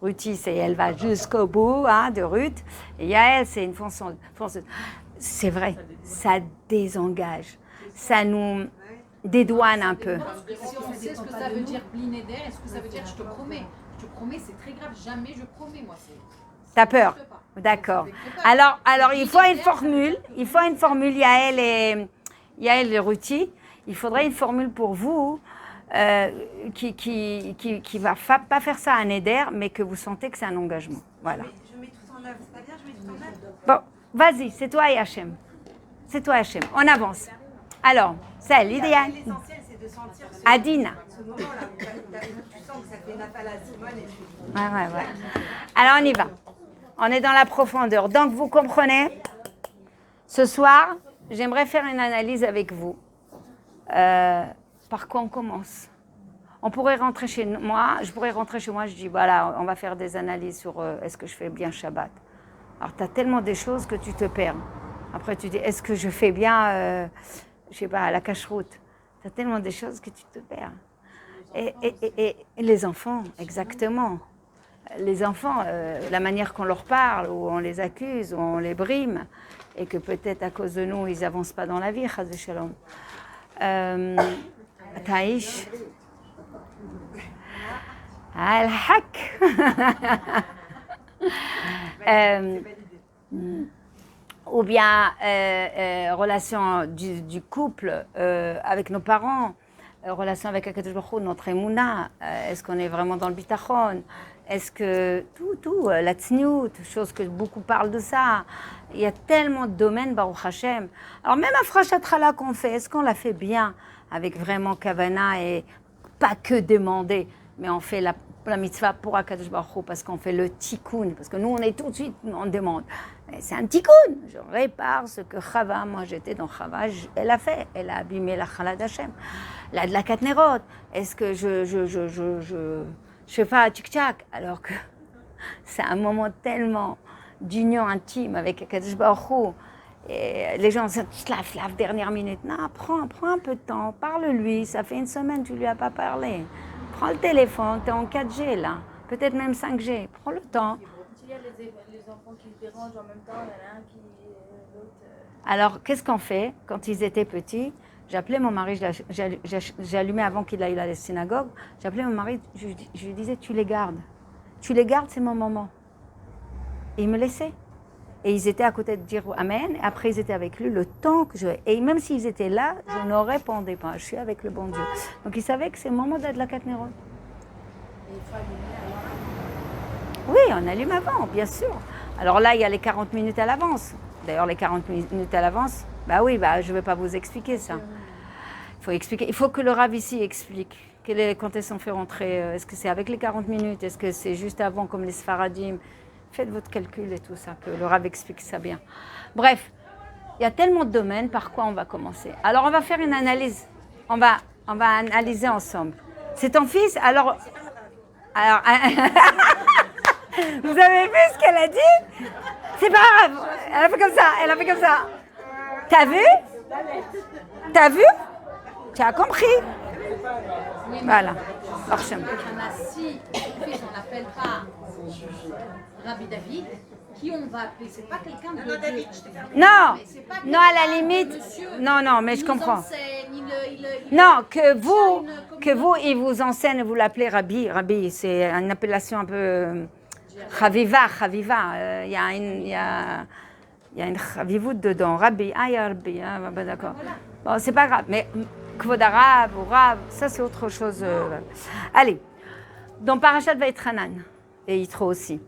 Speaker 1: Ruthi, elle va jusqu'au bout de Ruth. Et Yael, c'est une fonceuse. C'est vrai. Ça désengage. Ça nous... dédouane un peu.
Speaker 2: Si on sait ce que ça veut dire blinéder, est-ce que ça veut dire je te promets? Je te promets, c'est très grave, jamais je promets, moi.
Speaker 1: T'as peur? D'accord. Alors, il faut une formule. Il faut une formule, Yael et Ruti. Il faudrait une formule pour vous qui va pas faire ça à Neder, mais que vous sentez que c'est un engagement. Voilà.
Speaker 3: Je mets tout en œuvre, c'est pas bien, je mets tout en œuvre.
Speaker 1: Bon, vas-y, c'est toi et Hachem. C'est toi Hachem. On avance. Alors, c'est l'idéal.
Speaker 3: L'essentiel, c'est de sentir
Speaker 1: Adina.
Speaker 3: ce moment-là où tu sens que ça fait une appel à Simone et tu...
Speaker 1: Ouais. Alors, on y va. On est dans la profondeur. Donc, vous comprenez, ce soir, j'aimerais faire une analyse avec vous. Par quoi on commence? On pourrait rentrer chez moi, je dis, voilà, on va faire des analyses sur est-ce que je fais bien Shabbat. Alors, tu as tellement des choses que tu te perds. Après, tu dis, est-ce que je fais bien, je sais pas, la cache-route? Tu as tellement des choses que tu te perds. Et les enfants, exactement. Les enfants, la manière qu'on leur parle, ou on les accuse, ou on les brime, et que peut-être à cause de nous, ils n'avancent pas dans la vie, chas v'shalom. Taïch. Al-Hak. Ou bien relation du couple avec nos parents, relation avec Akadosh Baruch Hu, notre émouna, est-ce qu'on est vraiment dans le bitachon? Est-ce que tout, la tzniout, chose que beaucoup parlent de ça, il y a tellement de domaines, Baruch Hashem. Alors même à Frachat Chala qu'on fait, est-ce qu'on l'a fait bien, avec vraiment kavana et pas que demander, mais on fait la mitzvah pour Akadosh Baruch Hu parce qu'on fait le tikkun, parce que nous on est tout de suite, on demande. Mais c'est un tikkun, je répare ce que Chava, moi j'étais dans Chava, elle a fait, elle a abîmé la Chala d'Hachem. La de la Katnerot, est-ce que je fais pas tchik-tchak, alors que c'est un moment tellement d'union intime avec Akadosh Baruch Hu. Et les gens se slaf, dernière minute. Non, prends un peu de temps, parle-lui, ça fait une semaine que tu lui as pas parlé. Prends le téléphone, tu es en 4G là, peut-être même 5G, prends le temps.
Speaker 4: Il y a les enfants qui se dérangent en même temps, il y en a un qui... l'autre...
Speaker 1: Alors, qu'est-ce qu'on fait quand ils étaient petits? J'appelais mon mari, j'allumais avant qu'il aille à la synagogue, j'appelais mon mari, je lui disais, tu les gardes, c'est mon moment. Et il me laissait. Et ils étaient à côté de dire Amen, et après ils étaient avec lui le temps que je... Et même s'ils étaient là, je ne répondais pas, je suis avec le bon Dieu. Donc ils savaient que c'est le moment d'être la Katnerot.
Speaker 4: Et il faut allumer avant.
Speaker 1: Oui, on allume avant, bien sûr. Alors là, il y a les 40 minutes à l'avance. D'ailleurs, les 40 minutes à l'avance, je ne vais pas vous expliquer ça. Il faut expliquer. Il faut que le Rav ici explique. Quand est-ce qu'on fait rentrer? Est-ce que c'est avec les 40 minutes? Est-ce que c'est juste avant, comme les Sfaradim? Faites votre calcul et tout ça, que le Rav explique ça bien. Bref, il y a tellement de domaines, par quoi on va commencer? Alors, on va faire une analyse. On va analyser ensemble. C'est ton fils? Alors vous avez vu ce qu'elle a dit? C'est pas grave. Elle a fait comme ça. T'as vu? Tu as compris? Voilà.
Speaker 2: Si on n'appelle pas Rabbi David, qui on va appeler? C'est pas quelqu'un de Dieu.
Speaker 1: Non, à la limite. Non, mais je comprends. Non, que vous, il vous enseigne, vous l'appelez Rabbi. Rabbi, c'est une appellation un peu Chaviva. Il y a une Chavivout dedans. Rabbi, il y a Rabbi. D'accord. Bon, c'est pas grave, mais Kvod Arav ou Rav, ça c'est autre chose. Allez, dans Parashat Vaïtranan, et Yitro aussi,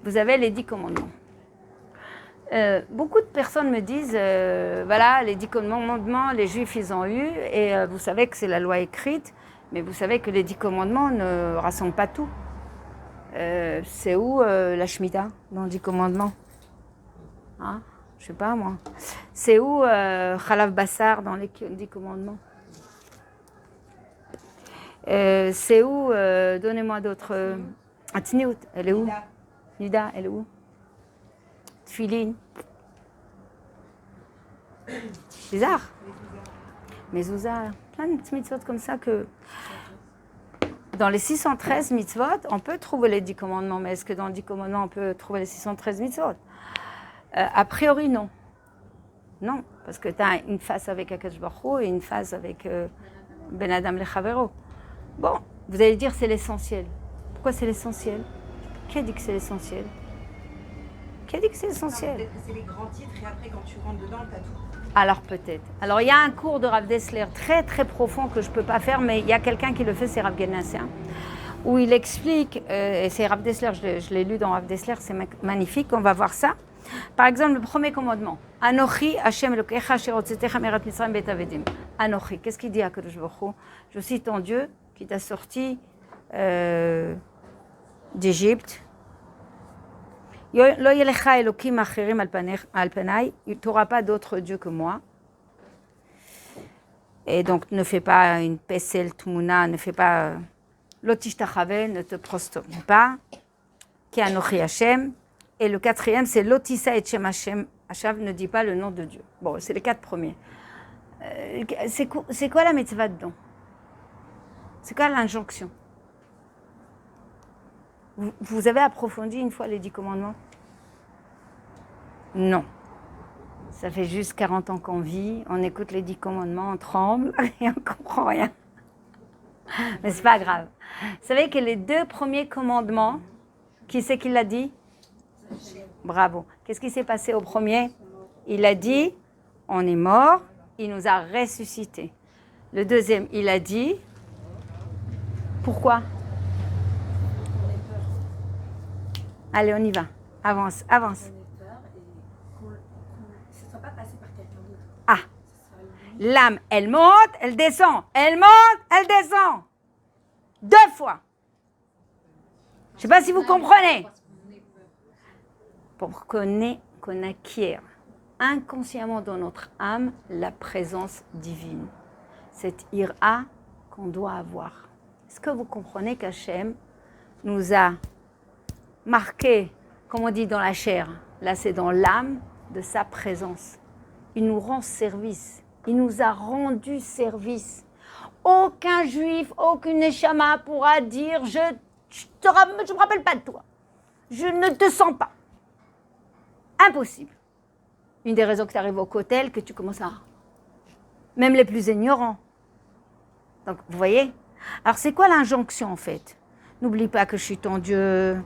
Speaker 1: vous avez les 10 commandements. Beaucoup de personnes me disent, voilà, les 10 commandements, les Juifs, ils ont eu, et vous savez que c'est la loi écrite, mais vous savez que les 10 commandements ne rassemblent pas tout. C'est où la Shemitah dans les 10 commandements? Hein? Je sais pas, moi. C'est où Chalav Bassar dans les 10 commandements? C'est où, donnez-moi d'autres... Tzniut, elle est où? Nida, elle est où? Tfilin. Bizarre. Mezouza, plein de petits mitzvot comme ça que... Dans les 613 mitzvot, on peut trouver les 10 commandements, mais est-ce que dans les 10 commandements, on peut trouver les 613 mitzvot? A priori, non. Non, parce que tu as une face avec Akadosh Baruch Hu et une face avec Ben Adam Lechavero. Bon, vous allez dire c'est l'essentiel. Pourquoi c'est l'essentiel? Qui a dit que c'est l'essentiel? Qui a dit que c'est l'essentiel?
Speaker 3: Peut-être que c'est les grands titres et après quand tu rentres dedans, t'as tout.
Speaker 1: Alors peut-être. Alors il y a un cours de Rav Dessler très très profond que je ne peux pas faire, mais il y a quelqu'un qui le fait, c'est Rav Genassien, où il explique, et c'est Rav Dessler, je l'ai lu dans Rav Dessler, c'est magnifique, on va voir ça. Par exemple, le premier commandement. Anochi Hashem Elokecha asher hotzetecha me'eretz Mitzrayim be'et avedim. Anochi, qu'est-ce qu'il dit à Kadosh Baruch Hu? Je suis ton Dieu qui t'a sorti d'Égypte. Lo yelecha elokim acherim al panai, tu n'auras pas d'autre Dieu que moi. Et donc ne fais pas une pesel tmuna, ne fais pas lotishtachavé, ne te prosterne pas. Ki anochi Hashem. Et le quatrième, c'est lotissa et shem Hashem. Hashem ne dit pas le nom de Dieu. Bon, c'est les 4 premiers. C'est quoi la mitzvah dedans? C'est quoi l'injonction? Vous avez approfondi une fois les 10 commandements? Non. Ça fait juste 40 ans qu'on vit, on écoute les 10 commandements, on tremble et on ne comprend rien. Mais c'est pas grave. Vous savez que les 2 premiers commandements, qui c'est qui l'a dit? Bravo. Qu'est-ce qui s'est passé au premier? Il a dit, on est mort, il nous a ressuscités. Le deuxième, il a dit, pourquoi? Allez, on y va. Avance, avance. Ah, l'âme, elle monte, elle descend. Elle monte, elle descend. 2 fois. Je ne sais pas si vous comprenez. Pour qu'on acquiert inconsciemment dans notre âme la présence divine. Cette ira qu'on doit avoir. Est-ce que vous comprenez qu'Hachem nous a marqué, comme on dit dans la chair, là c'est dans l'âme de sa présence. Il nous rend service. Il nous a rendu service. Aucun juif, aucune neshama pourra dire je ne me rappelle pas de toi. Je ne te sens pas. Impossible. Une des raisons que tu arrives au kotel, que tu commences à... Même les plus ignorants. Donc, vous voyez? Alors, c'est quoi l'injonction, en fait? N'oublie pas que je suis ton Dieu,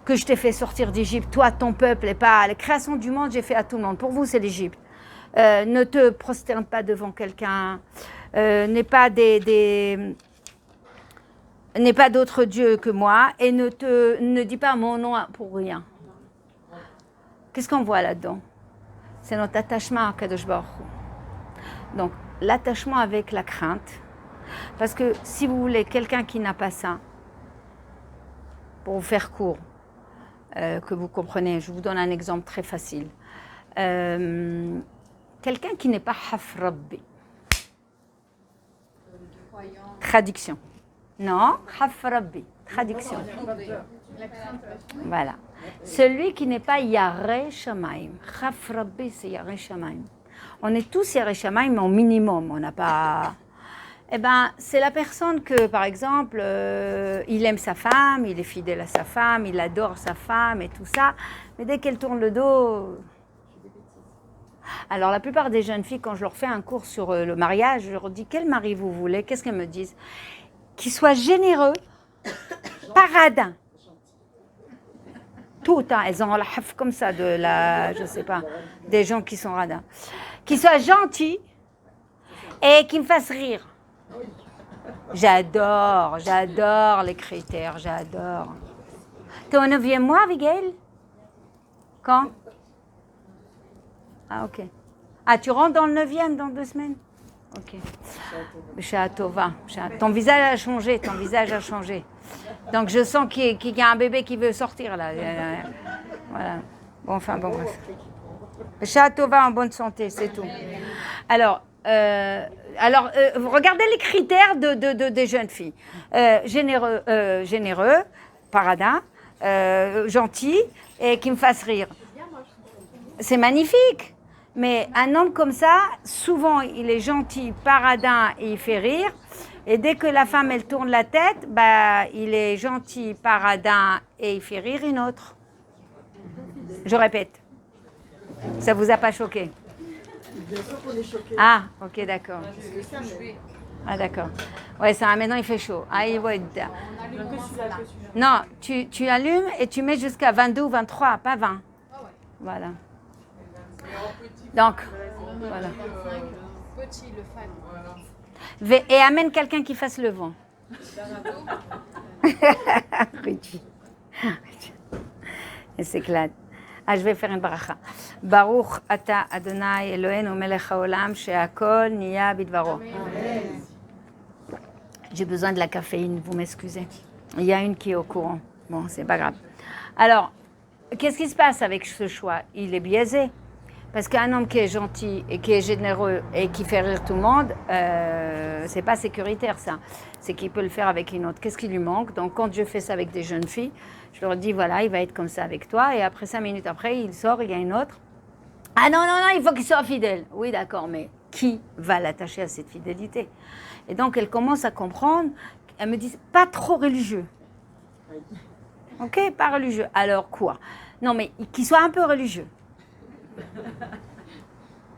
Speaker 1: que je t'ai fait sortir d'Égypte, toi, ton peuple, et pas la création du monde, j'ai fait à tout le monde. Pour vous, c'est l'Égypte. Ne te prosterne pas devant quelqu'un. N'aie pas n'aie pas d'autre Dieu que moi, et ne dis pas mon nom pour rien. Qu'est-ce qu'on voit là-dedans? C'est notre attachement à Kadosh Baruch Hu. Donc, l'attachement avec la crainte. Parce que si vous voulez quelqu'un qui n'a pas ça, pour vous faire court, que vous comprenez, je vous donne un exemple très facile. Quelqu'un qui n'est pas Hafrabbi. Traduction. Non, Hafrabbi. Traduction. Voilà. Celui qui n'est pas Yareh Shamaim. Hafrabbi, c'est Yareh Shamaim. On est tous Yareh Shamaim, mais au minimum. On n'a pas... Eh bien, c'est la personne que, par exemple, il aime sa femme, il est fidèle à sa femme, il adore sa femme et tout ça. Mais dès qu'elle tourne le dos... Alors, la plupart des jeunes filles, quand je leur fais un cours sur le mariage, je leur dis « Quel mari vous voulez ?» Qu'est-ce qu'elles me disent? Qu'il soit généreux, paradin. Tout, hein, elles ont la haf comme ça, je sais pas, des gens qui sont radins. Qu'il soit gentil et qu'il me fasse rire. J'adore les critères, j'adore. T'es au 9e mois, Abigail? Quand? Ah, ok. Ah, tu rentres dans le 9e dans 2 semaines? Ok. Bisha Tova. Ton visage a changé, Donc, je sens qu'il y a un bébé qui veut sortir, là. Voilà. Bon, enfin, bon, bref. Bisha Tova en bonne santé, c'est tout. Alors, regardez les critères des jeunes filles. Généreux, paradin, gentil et qui me fasse rire. C'est magnifique. Mais un homme comme ça, souvent, il est gentil, paradin et il fait rire. Et dès que la femme, elle tourne la tête, il est gentil, paradin et il fait rire une autre. Je répète. Ça vous a pas choqué?
Speaker 4: Bien sûr qu'on est choqués.
Speaker 1: Ah, ok, d'accord.
Speaker 4: C'est ça, mais...
Speaker 1: Ah, d'accord. Ouais, ça, maintenant il fait chaud. Ah, il va être...
Speaker 4: Il y a que celui-là, que celui-là.
Speaker 1: Non, tu allumes et tu mets jusqu'à 22 ou 23, pas 20. Voilà. Donc, voilà.
Speaker 2: Petit, le fan.
Speaker 1: Et amène quelqu'un qui fasse le vent. Rudy. Elle s'éclate. Ah, je vais faire une bracha. Baruch ata Adonai Eloheinu melech haolam she'akol niya bidvaro. J'ai besoin de la caféine, vous m'excusez. Il y a une qui est au courant. Bon, c'est pas grave. Alors, qu'est-ce qui se passe avec ce choix? Il est biaisé. Parce qu'un homme qui est gentil et qui est généreux et qui fait rire tout le monde, c'est pas sécuritaire ça. C'est qu'il peut le faire avec une autre. Qu'est-ce qui lui manque? Donc quand je fais ça avec des jeunes filles, je leur dis voilà, il va être comme ça avec toi. Et après 5 minutes après, il sort, il y a une autre. Ah non, non, non, il faut qu'il soit fidèle. Oui, d'accord, mais qui va l'attacher à cette fidélité? Et donc elle commence à comprendre. Elle me dit pas trop religieux. Ok, pas religieux. Alors quoi? Non, mais qu'il soit un peu religieux.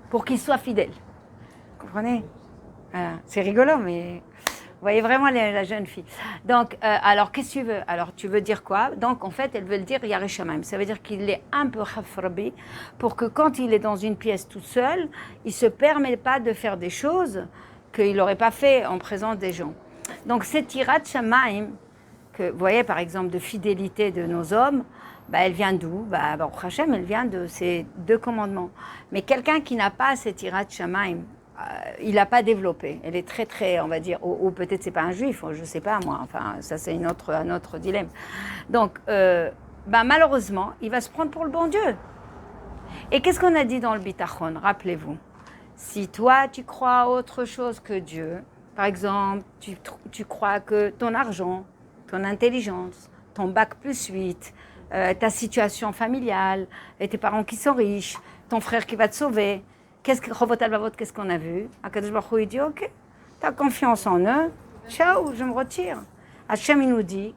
Speaker 1: Pour qu'il soit fidèle. Vous comprenez? Voilà. C'est rigolo, mais vous voyez vraiment la jeune fille. Donc, alors, qu'est-ce que tu veux? Alors, tu veux dire quoi? Donc, en fait, elle veut le dire Yarei Shamayim. Ça veut dire qu'il est un peu hafrabi pour que quand il est dans une pièce tout seul, il ne se permet pas de faire des choses qu'il n'aurait pas fait en présence des gens. Donc, cette Yarei Shamayim, que vous voyez, par exemple, de fidélité de nos hommes, bah, elle vient d'où? Baruch Hashem, elle vient de ces 2 commandements. Mais quelqu'un qui n'a pas cette Yirat Shamayim, il n'a pas développé. Elle est très, très, on va dire, ou peut-être c'est pas un juif, je ne sais pas moi. Enfin, ça c'est un autre dilemme. Donc, malheureusement, il va se prendre pour le bon Dieu. Et qu'est-ce qu'on a dit dans le Bitachon? Rappelez-vous. Si toi, tu crois à autre chose que Dieu, par exemple, tu crois que ton argent, ton intelligence, ton bac +8, ta situation familiale, et tes parents qui sont riches, ton frère qui va te sauver. Qu'est-ce qu'on a vu? Akadosh Baruch Hu, il dit, ok, tu as confiance en eux, ciao, je me retire. Hachem, il nous dit,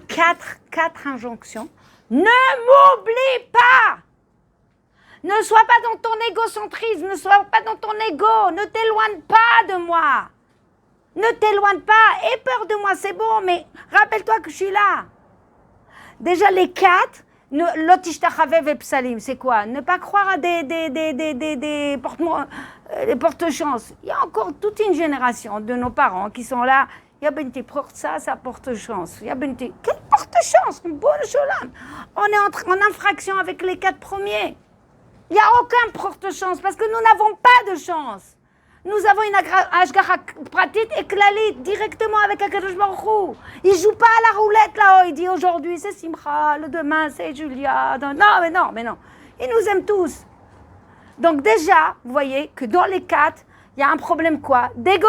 Speaker 1: quatre injonctions. Ne m'oublie pas! Ne sois pas dans ton égocentrisme, ne sois pas dans ton ego, ne t'éloigne pas de moi. Ne t'éloigne pas, aie peur de moi, c'est bon, mais rappelle-toi que je suis là. Déjà, les 4, l'otishtachavev et psalim, c'est quoi? Ne pas croire à des porte-chances. Il y a encore toute une génération de nos parents qui sont là. Ya benti, porte ça porte chance. Ya benti, quelle porte chance? On est en infraction avec les 4 premiers. Il n'y a aucun porte chance parce que nous n'avons pas de chance. Nous avons une ashgacha pratit et klalit directement avec Akadosh Baruch Hu. Il ne joue pas à la roulette là-haut. Il dit aujourd'hui c'est Simcha, le demain c'est Julia. Non, mais non. Il nous aime tous. Donc déjà, vous voyez que dans les 4, il y a un problème quoi? D'ego.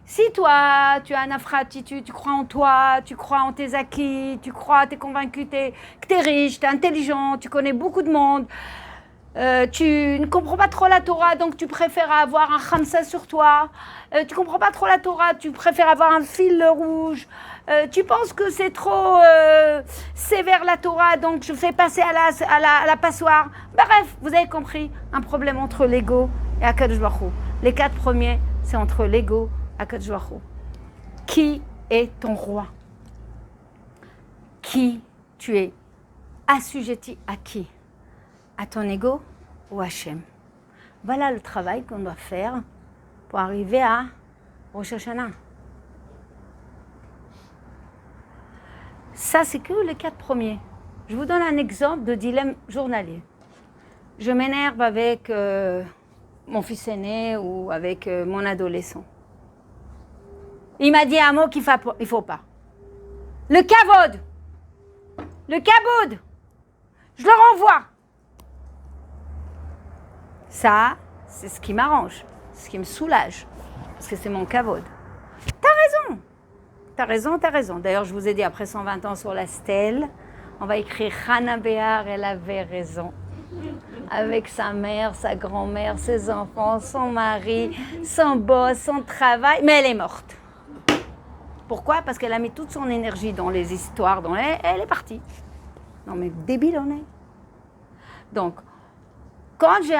Speaker 1: Si toi, tu as une affratitude, tu crois en toi, tu crois en tes acquis, tu es convaincu que tu es riche, tu es intelligent, tu connais beaucoup de monde, tu ne comprends pas trop la Torah, donc tu préfères avoir un khamsa sur toi. Tu ne comprends pas trop la Torah, tu préfères avoir un fil rouge. Tu penses que c'est trop sévère la Torah, donc je fais passer à la passoire. Bref, vous avez compris, un problème entre l'ego et Akadosh Baruch Hu. Les 4 premiers, c'est entre l'ego et Akadosh Baruch Hu. Qui est ton roi? Qui tu es? Assujetti à qui? À ton ego ou à Hachem? Voilà le travail qu'on doit faire pour arriver à Rosh Hashanah. Ça, c'est que les 4 premiers. Je vous donne un exemple de dilemme journalier. Je m'énerve avec mon fils aîné ou avec mon adolescent. Il m'a dit un mot qu'il ne faut pas. Le kavod. Le kabod. Je le renvoie. Ça, c'est ce qui m'arrange, ce qui me soulage, parce que c'est mon kavod. T'as raison. D'ailleurs, je vous ai dit, après 120 ans sur la stèle, on va écrire Hana Behar, elle avait raison. Avec sa mère, sa grand-mère, ses enfants, son mari, son boss, son travail, mais elle est morte. Pourquoi? Parce qu'elle a mis toute son énergie dans les histoires, elle est partie. Non mais débile on est. Donc, quand j'ai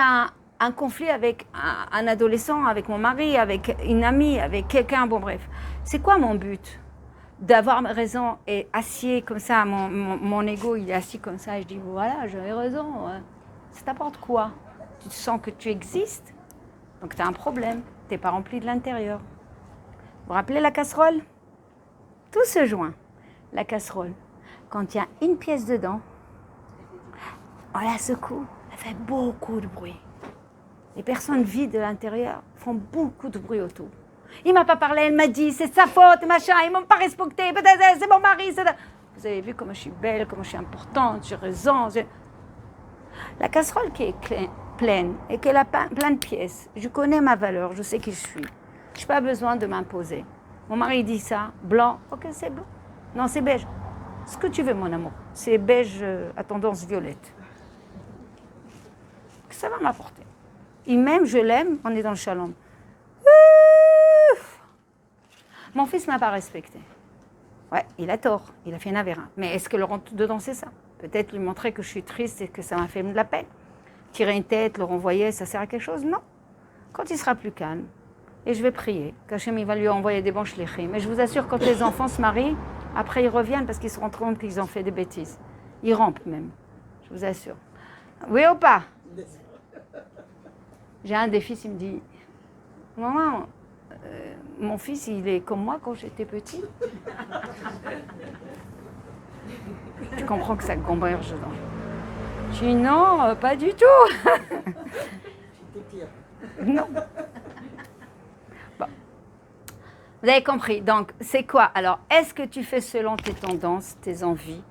Speaker 1: un conflit avec un adolescent, avec mon mari, avec une amie, avec quelqu'un, bon bref. C'est quoi mon but? D'avoir raison et assis comme ça, mon ego il est assis comme ça et je dis voilà, j'avais raison. Ça t'apporte quoi? Tu te sens que tu existes, donc tu as un problème, tu n'es pas rempli de l'intérieur. Vous vous rappelez la casserole? Tout se joint. La casserole, quand il y a une pièce dedans, on la secoue, elle fait beaucoup de bruit. Les personnes vides de l'intérieur font beaucoup de bruit autour. Il ne m'a pas parlé, elle m'a dit, c'est sa faute, machin, ils ne m'ont pas respecté, c'est mon mari. Vous avez vu comment je suis belle, comment je suis importante, j'ai raison. La casserole qui est pleine et qu'elle a plein de pièces, je connais ma valeur, je sais qui je suis. Je n'ai pas besoin de m'imposer. Mon mari dit ça, blanc, ok c'est blanc. Non c'est beige. Ce que tu veux mon amour, c'est beige à tendance violette. Ça va m'apporter. Et même je l'aime, on est dans le shalom. Mon fils ne m'a pas respecté. Ouais, il a tort, il a fait une avérin. Mais est-ce que le rentre dedans, c'est ça? Peut-être lui montrer que je suis triste et que ça m'a fait de la peine. Tirer une tête, le renvoyer, ça sert à quelque chose? Non. Quand il sera plus calme, et je vais prier, qu'Hachem il va lui envoyer des bons shlichim. Mais je vous assure, quand les enfants se marient, après ils reviennent parce qu'ils se rendent compte qu'ils ont fait des bêtises. Ils rampent même, je vous assure. Oui ou pas? J'ai un des fils, il me dit, maman, mon fils, il est comme moi quand j'étais petit. Tu comprends que ça gamberge dedans. Je dis non, pas du tout. Non. Bon. Vous avez compris. Donc, c'est quoi? Alors, est-ce que tu fais selon tes tendances, tes envies,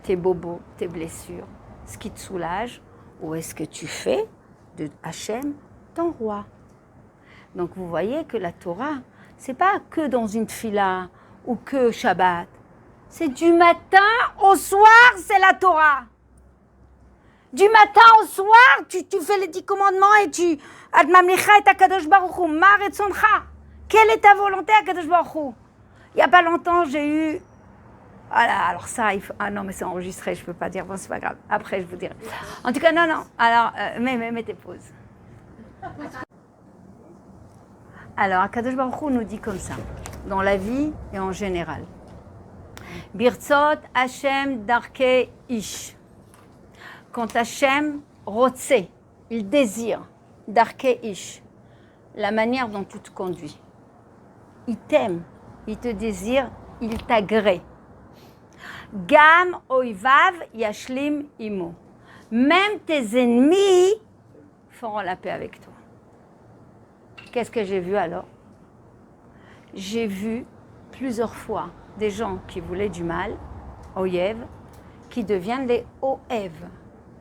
Speaker 1: tes bobos, tes blessures, ce qui te soulage, ou est-ce que tu fais de Hachem ton roi? Donc, vous voyez que la Torah, c'est pas que dans une tfila ou que Shabbat. C'est du matin au soir, c'est la Torah. Du matin au soir, tu fais les 10 commandements et tu... Ad mamlicha et Akadosh Baruch Hu, mar et tzoncha. Quelle est ta volonté, Akadosh Baruch Hu? Il n'y a pas longtemps, j'ai eu... Voilà, alors ça, il faut... Ah non, mais c'est enregistré, je ne peux pas dire. Bon, c'est pas grave. Après, je vous dirai. En tout cas, non. Alors, mets tes pauses. Alors, Akadosh Baruch Hu nous dit comme ça, dans la vie et en général. Birtzot Hashem darke ish. Quand Hashem rotse, il désire, darke ish, la manière dont tu te conduis. Il t'aime, il te désire, il t'agrée. Gam oivav yashlim imo. Même tes ennemis feront la paix avec toi. Qu'est-ce que j'ai vu alors? J'ai vu plusieurs fois des gens qui voulaient du mal, oyev, qui deviennent des oev,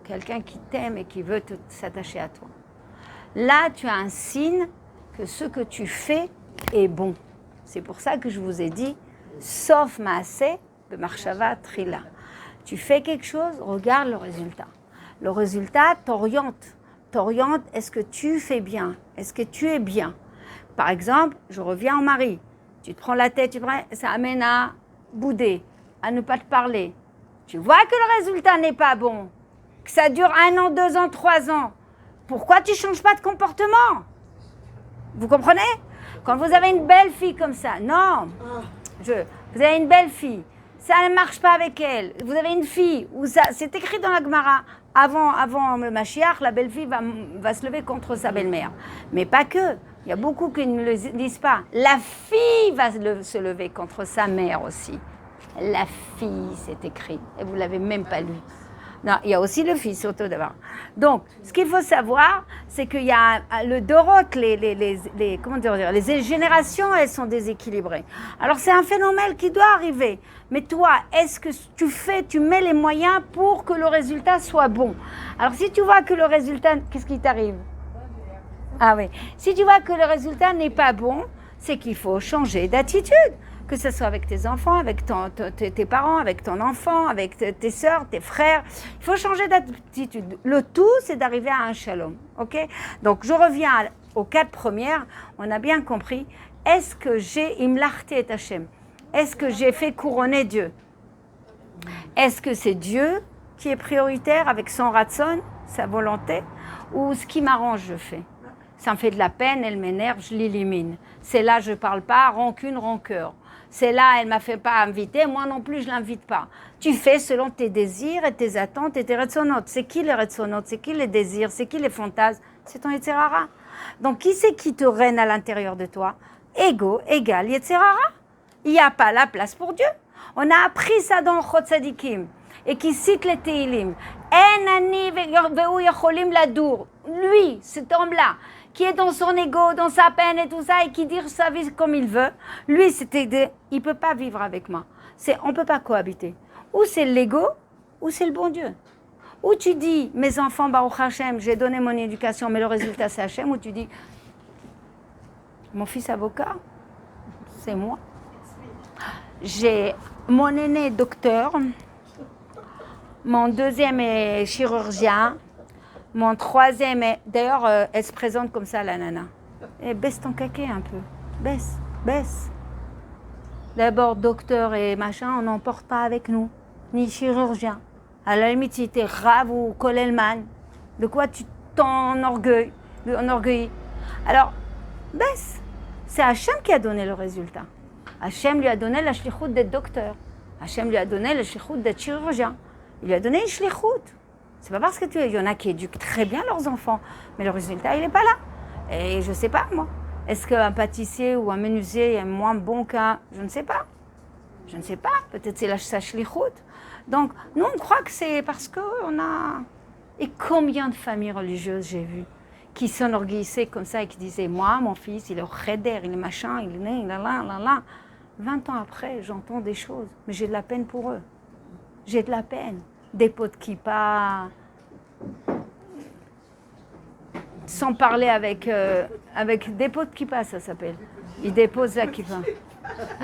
Speaker 1: quelqu'un qui t'aime et qui veut s'attacher à toi. Là, tu as un signe que ce que tu fais est bon. C'est pour ça que je vous ai dit, sauf maaseh de marshava trila. Tu fais quelque chose, regarde le résultat. Le résultat t'oriente. Est-ce que tu fais bien? Est-ce que tu es bien? Par exemple, je reviens au mari. Tu te prends la tête, ça amène à bouder, à ne pas te parler. Tu vois que le résultat n'est pas bon, que ça dure 1 an, 2 ans, 3 ans. Pourquoi tu ne changes pas de comportement? Vous comprenez? Quand vous avez une belle fille comme ça, non, vous avez une belle fille, ça ne marche pas avec elle. Vous avez une fille, où ça, c'est écrit dans la Gemara, avant le Mashiach, la belle-fille va se lever contre sa belle-mère. Mais pas que. Il y a beaucoup qui ne le disent pas. La fille va se lever contre sa mère aussi. La fille, c'est écrit. Et vous ne l'avez même pas lu. Non, il y a aussi le fils, surtout d'abord. Donc, ce qu'il faut savoir, c'est qu'il y a le Dorot, comment dire, les générations, elles sont déséquilibrées. Alors, c'est un phénomène qui doit arriver. Mais toi, est-ce que tu mets les moyens pour que le résultat soit bon? Alors, si tu vois que le résultat, qu'est-ce qui t'arrive? Ah oui. Si tu vois que le résultat n'est pas bon, c'est qu'il faut changer d'attitude. Que ce soit avec tes enfants, avec tes parents, avec ton enfant, avec tes sœurs, tes frères. Il faut changer d'attitude. Le tout, c'est d'arriver à un shalom. Ok? Donc, je reviens aux 4 premières. On a bien compris. Est-ce que j'ai imlachti et Hashem? Est-ce que j'ai fait couronner Dieu? Est-ce que c'est Dieu qui est prioritaire avec son ratson? sa volonté, ou ce qui m'arrange, je fais. Ça me fait de la peine, elle m'énerve, je l'élimine. C'est là, je ne parle pas, rancune, rancœur. C'est là, elle ne m'a fait pas inviter, moi non plus, je ne l'invite pas. Tu fais selon tes désirs et tes attentes et tes retsonotes. C'est qui les retsonotes? C'est qui les désirs? C'est qui les fantasmes? C'est ton Yetzer Hara. Donc, qui c'est qui te règne à l'intérieur de toi? Ego égale Yetzer Hara. Il n'y a pas la place pour Dieu. On a appris ça dans Chot Tzadikim, et qui cite les Tehillim. En ani ve'hu yacholim ladour. Lui, cet homme-là, qui est dans son ego, dans sa peine et tout ça, et qui dit sa vie comme il veut, lui, il ne peut pas vivre avec moi. On ne peut pas cohabiter. Ou c'est l'ego, ou c'est le bon Dieu. Ou tu dis, mes enfants, Baruch Hashem, j'ai donné mon éducation, mais le résultat c'est Hashem, ou tu dis, mon fils avocat, c'est moi. J'ai mon aîné docteur, mon deuxième est chirurgien, mon troisième est... D'ailleurs, elle se présente comme ça, la nana. Et baisse ton caquet un peu. Baisse. D'abord, docteur et machin, on n'en porte pas avec nous. Ni chirurgien. À la limite, si t'es Rav ou Kolelman, de quoi tu t'enorgueillis? Alors, baisse. C'est Hachem qui a donné le résultat. Hachem lui a donné la shlichut d'être docteur. Hachem lui a donné la shlichut d'être chirurgien. Il lui a donné une shlichut. C'est pas parce que il y en a qui éduquent très bien leurs enfants, mais le résultat, il n'est pas là. Et je ne sais pas, moi. Est-ce qu'un pâtissier ou un menuisier est moins bon qu'un... Je ne sais pas. Peut-être c'est sa shlichut. Donc, nous, on croit que c'est parce qu'on a... Et combien de familles religieuses j'ai vues qui s'enorgueillissaient comme ça et qui disaient, moi, mon fils, il est au cheder, il est machin, il est né, il est là. 20 ans après, j'entends des choses, mais j'ai de la peine pour eux. J'ai de la peine. Des pots de kippa, sans parler avec des pots de kippa, ça s'appelle. Ils déposent la kippa.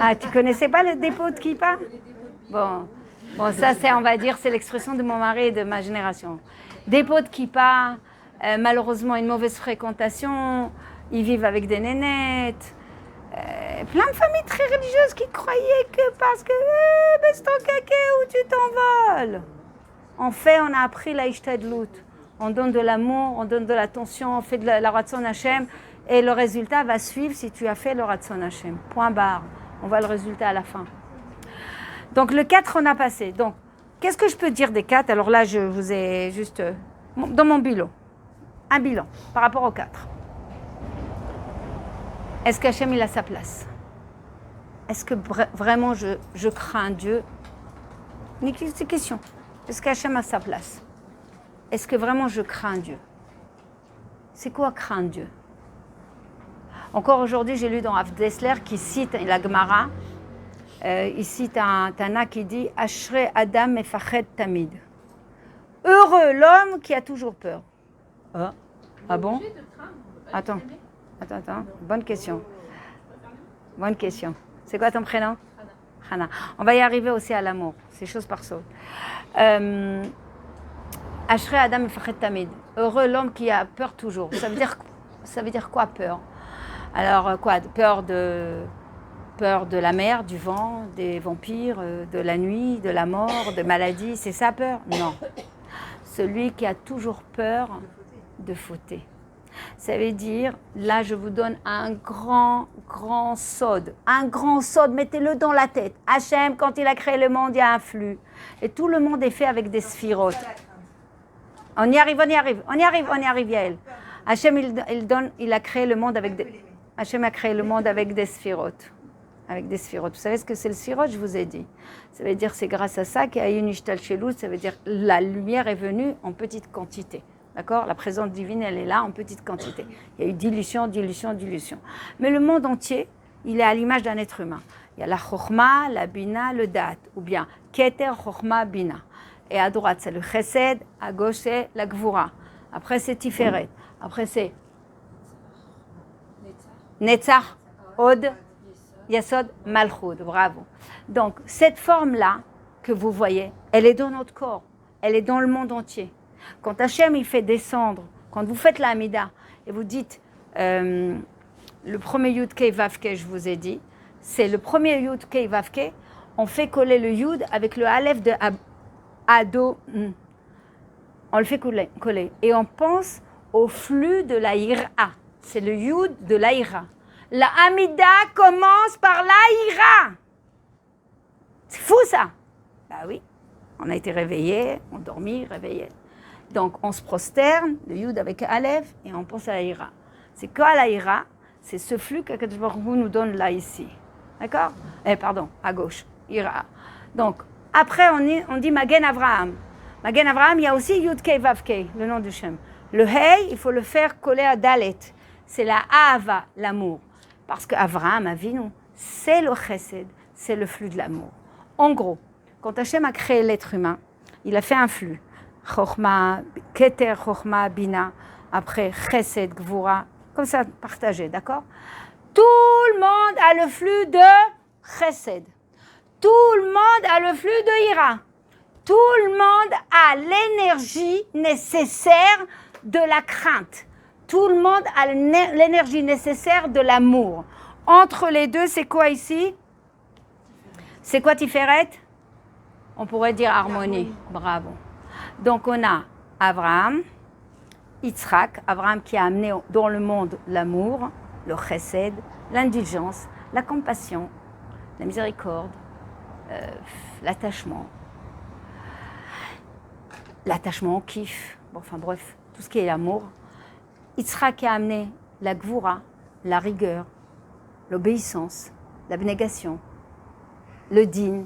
Speaker 1: Ah, tu connaissais pas le dépôt de kippa? Bon, ça c'est, on va dire, c'est l'expression de mon mari et de ma génération. Dépôt de kippa, malheureusement une mauvaise fréquentation, ils vivent avec des nénettes. Plein de familles très religieuses qui croyaient que parce que baisse ton caquet ou tu t'envoles. En fait, on a appris la ishtadlut. On donne de l'amour, on donne de l'attention, on fait de la Ratzon Hashem et le résultat va suivre si tu as fait le Ratzon Hashem. Point barre. On voit le résultat à la fin. Donc le 4, on a passé. Donc, qu'est-ce que je peux dire des 4? Alors là, je vous ai juste... dans mon bilan. Un bilan par rapport au 4. Est-ce qu'Hachem, il a sa place? Est-ce que vraiment je crains Dieu? Une question. Est-ce qu'Hachem a sa place? Est-ce que vraiment je crains Dieu? C'est quoi craindre Dieu? Encore aujourd'hui, j'ai lu dans Rav Dessler qui cite la Gemara, il cite un Tana qui dit « Ashrei Adam mefached tamid ». Heureux l'homme qui a toujours peur. Ah bon? Attends. Bonne question. C'est quoi ton prénom? Hana. On va y arriver aussi à l'amour. C'est chose par chose. Ashrei Adam mefached tamid. Heureux l'homme qui a peur toujours. Ça veut dire quoi peur? Alors quoi? Peur de la mer, du vent, des vampires, de la nuit, de la mort, de maladies. C'est ça peur? Non. Celui qui a toujours peur de fauter. Ça veut dire, là je vous donne un grand sod. Un grand sod, mettez-le dans la tête. Hachem, quand il a créé le monde, il y a un flux. Et tout le monde est fait avec des sphirotes. On y arrive, Yael. Hachem, il a créé le monde avec des... Hachem a créé le monde avec des sphirotes. Vous savez ce que c'est le sphirote? Je vous ai dit. Ça veut dire c'est grâce à ça qu'il y a eu une ishtalchelut. Ça veut dire la lumière est venue en petite quantité. D'accord? La présence divine, elle est là en petite quantité. Il y a eu dilution. Mais le monde entier, il est à l'image d'un être humain. Il y a la chokhma, la bina, le da'at. Ou bien keter, chokhma, bina. Et à droite, c'est le chesed. À gauche, c'est la gvura. Après, c'est tiferet. Après, c'est netzach, od, yasod, malchut. Bravo. Donc, cette forme-là que vous voyez, elle est dans notre corps. Elle est dans le monde entier. Quand Hachem, il fait descendre, quand vous faites la Hamida, et vous dites, le premier Yud Kei Vav Kei, je vous ai dit, c'est le premier Yud Kei Vav Kei, on fait coller le Yud avec le Aleph de Ado. On le fait coller. Et on pense au flux de la ira. C'est le yud de la ira. La Hamida commence par la ira. C'est fou ça. Bah oui, on a été réveillés, on dormit, réveillés. Donc on se prosterne, le yud avec Aleph, et on pense à la ira. C'est quoi la ira? C'est ce flux qu'Akadosh Baruch Hu nous donne là, ici. D'accord? Pardon, à gauche, ira. Donc, après on dit Magen Avraham. Magen Avraham, il y a aussi Yud Kei Vav Kei, le nom du Shem. Le Hey, il faut le faire coller à Dalet. C'est la Ahava, l'amour. Parce qu'Avraham Avinu, c'est le Chesed, c'est le flux de l'amour. En gros, quand Hachem a créé l'être humain, il a fait un flux. Chochma, Keter, Chochma, Bina, après Chesed, Gvura, comme ça, partagé, d'accord? Tout le monde a le flux de Chesed. Tout le monde a le flux de Ira. Tout le monde a l'énergie nécessaire de la crainte. Tout le monde a l'énergie nécessaire de l'amour. Entre les deux, c'est quoi ici? C'est quoi Tiferet? On pourrait dire harmonie. Bravo. Donc on a Abraham, Yitzhak, Abraham qui a amené dans le monde l'amour, le chesed, l'indulgence, la compassion, la miséricorde, l'attachement au kiff, bon, enfin bref, tout ce qui est l'amour. Yitzhak qui a amené la gvura, la rigueur, l'obéissance, l'abnégation, le din,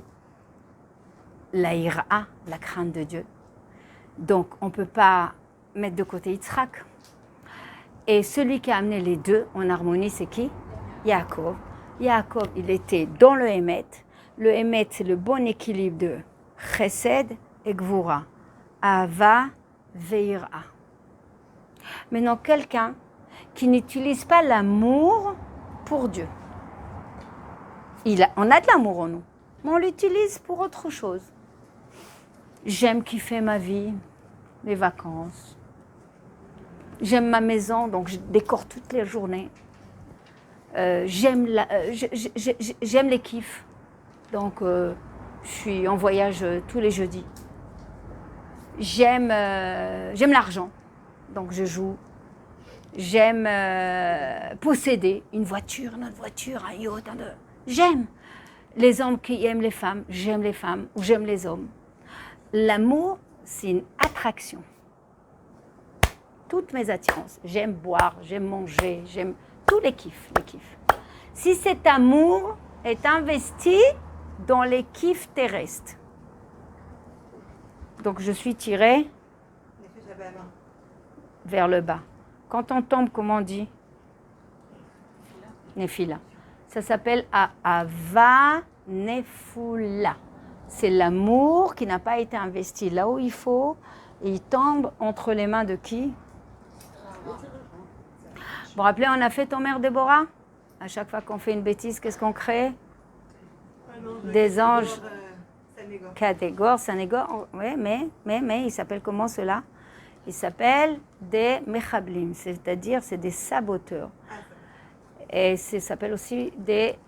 Speaker 1: la ira, la crainte de Dieu. Donc on ne peut pas mettre de côté Yitzhak. Et celui qui a amené les deux en harmonie, c'est qui? Yaakov. Yaakov, il était dans le Hémet. Le Hémet, c'est le bon équilibre de Chesed et Gvura. Ava veira. Maintenant, quelqu'un qui n'utilise pas l'amour pour Dieu. On a de l'amour en nous, mais on l'utilise pour autre chose. J'aime kiffer ma vie, les vacances. J'aime ma maison, donc je décore toutes les journées. J'aime les kiffs, donc je suis en voyage tous les jeudis. J'aime l'argent, donc je joue. J'aime posséder une voiture, une autre voiture, un yacht, J'aime les hommes qui aiment les femmes, j'aime les femmes ou j'aime les hommes. L'amour, c'est une attraction. Toutes mes attirances. J'aime boire, j'aime manger, j'aime tous les kiffs, Si cet amour est investi dans les kiffs terrestres, donc je suis tirée vers le bas. Quand on tombe, comment on dit? Nefila. Ça s'appelle Ahava Nefula. C'est l'amour qui n'a pas été investi là où il faut et il tombe entre les mains de qui? Vous vous rappelez, on a fait ton mère Déborah? À chaque fois qu'on fait une bêtise, qu'est-ce qu'on crée? Des anges catégores, Sanégor, oui, mais il s'appelle comment cela? Il s'appelle des mechablim, c'est-à-dire c'est des saboteurs. Et ça s'appelle aussi des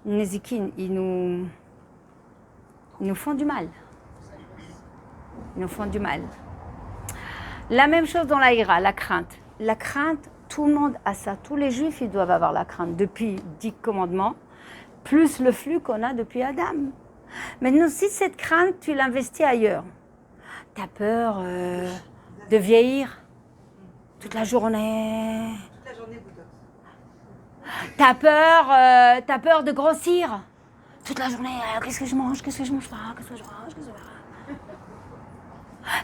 Speaker 1: nézikin. Ils nous font du mal. Ils nous font du mal. La même chose dans la ira, la crainte. La crainte, tout le monde a ça. Tous les juifs, ils doivent avoir la crainte depuis 10 commandements, plus le flux qu'on a depuis Adam. Maintenant, si cette crainte, tu l'investis ailleurs, tu as peur de vieillir toute la journée.
Speaker 3: Toute la journée, Botox.
Speaker 1: T'as peur de grossir toute la journée. Qu'est-ce que je mange pas?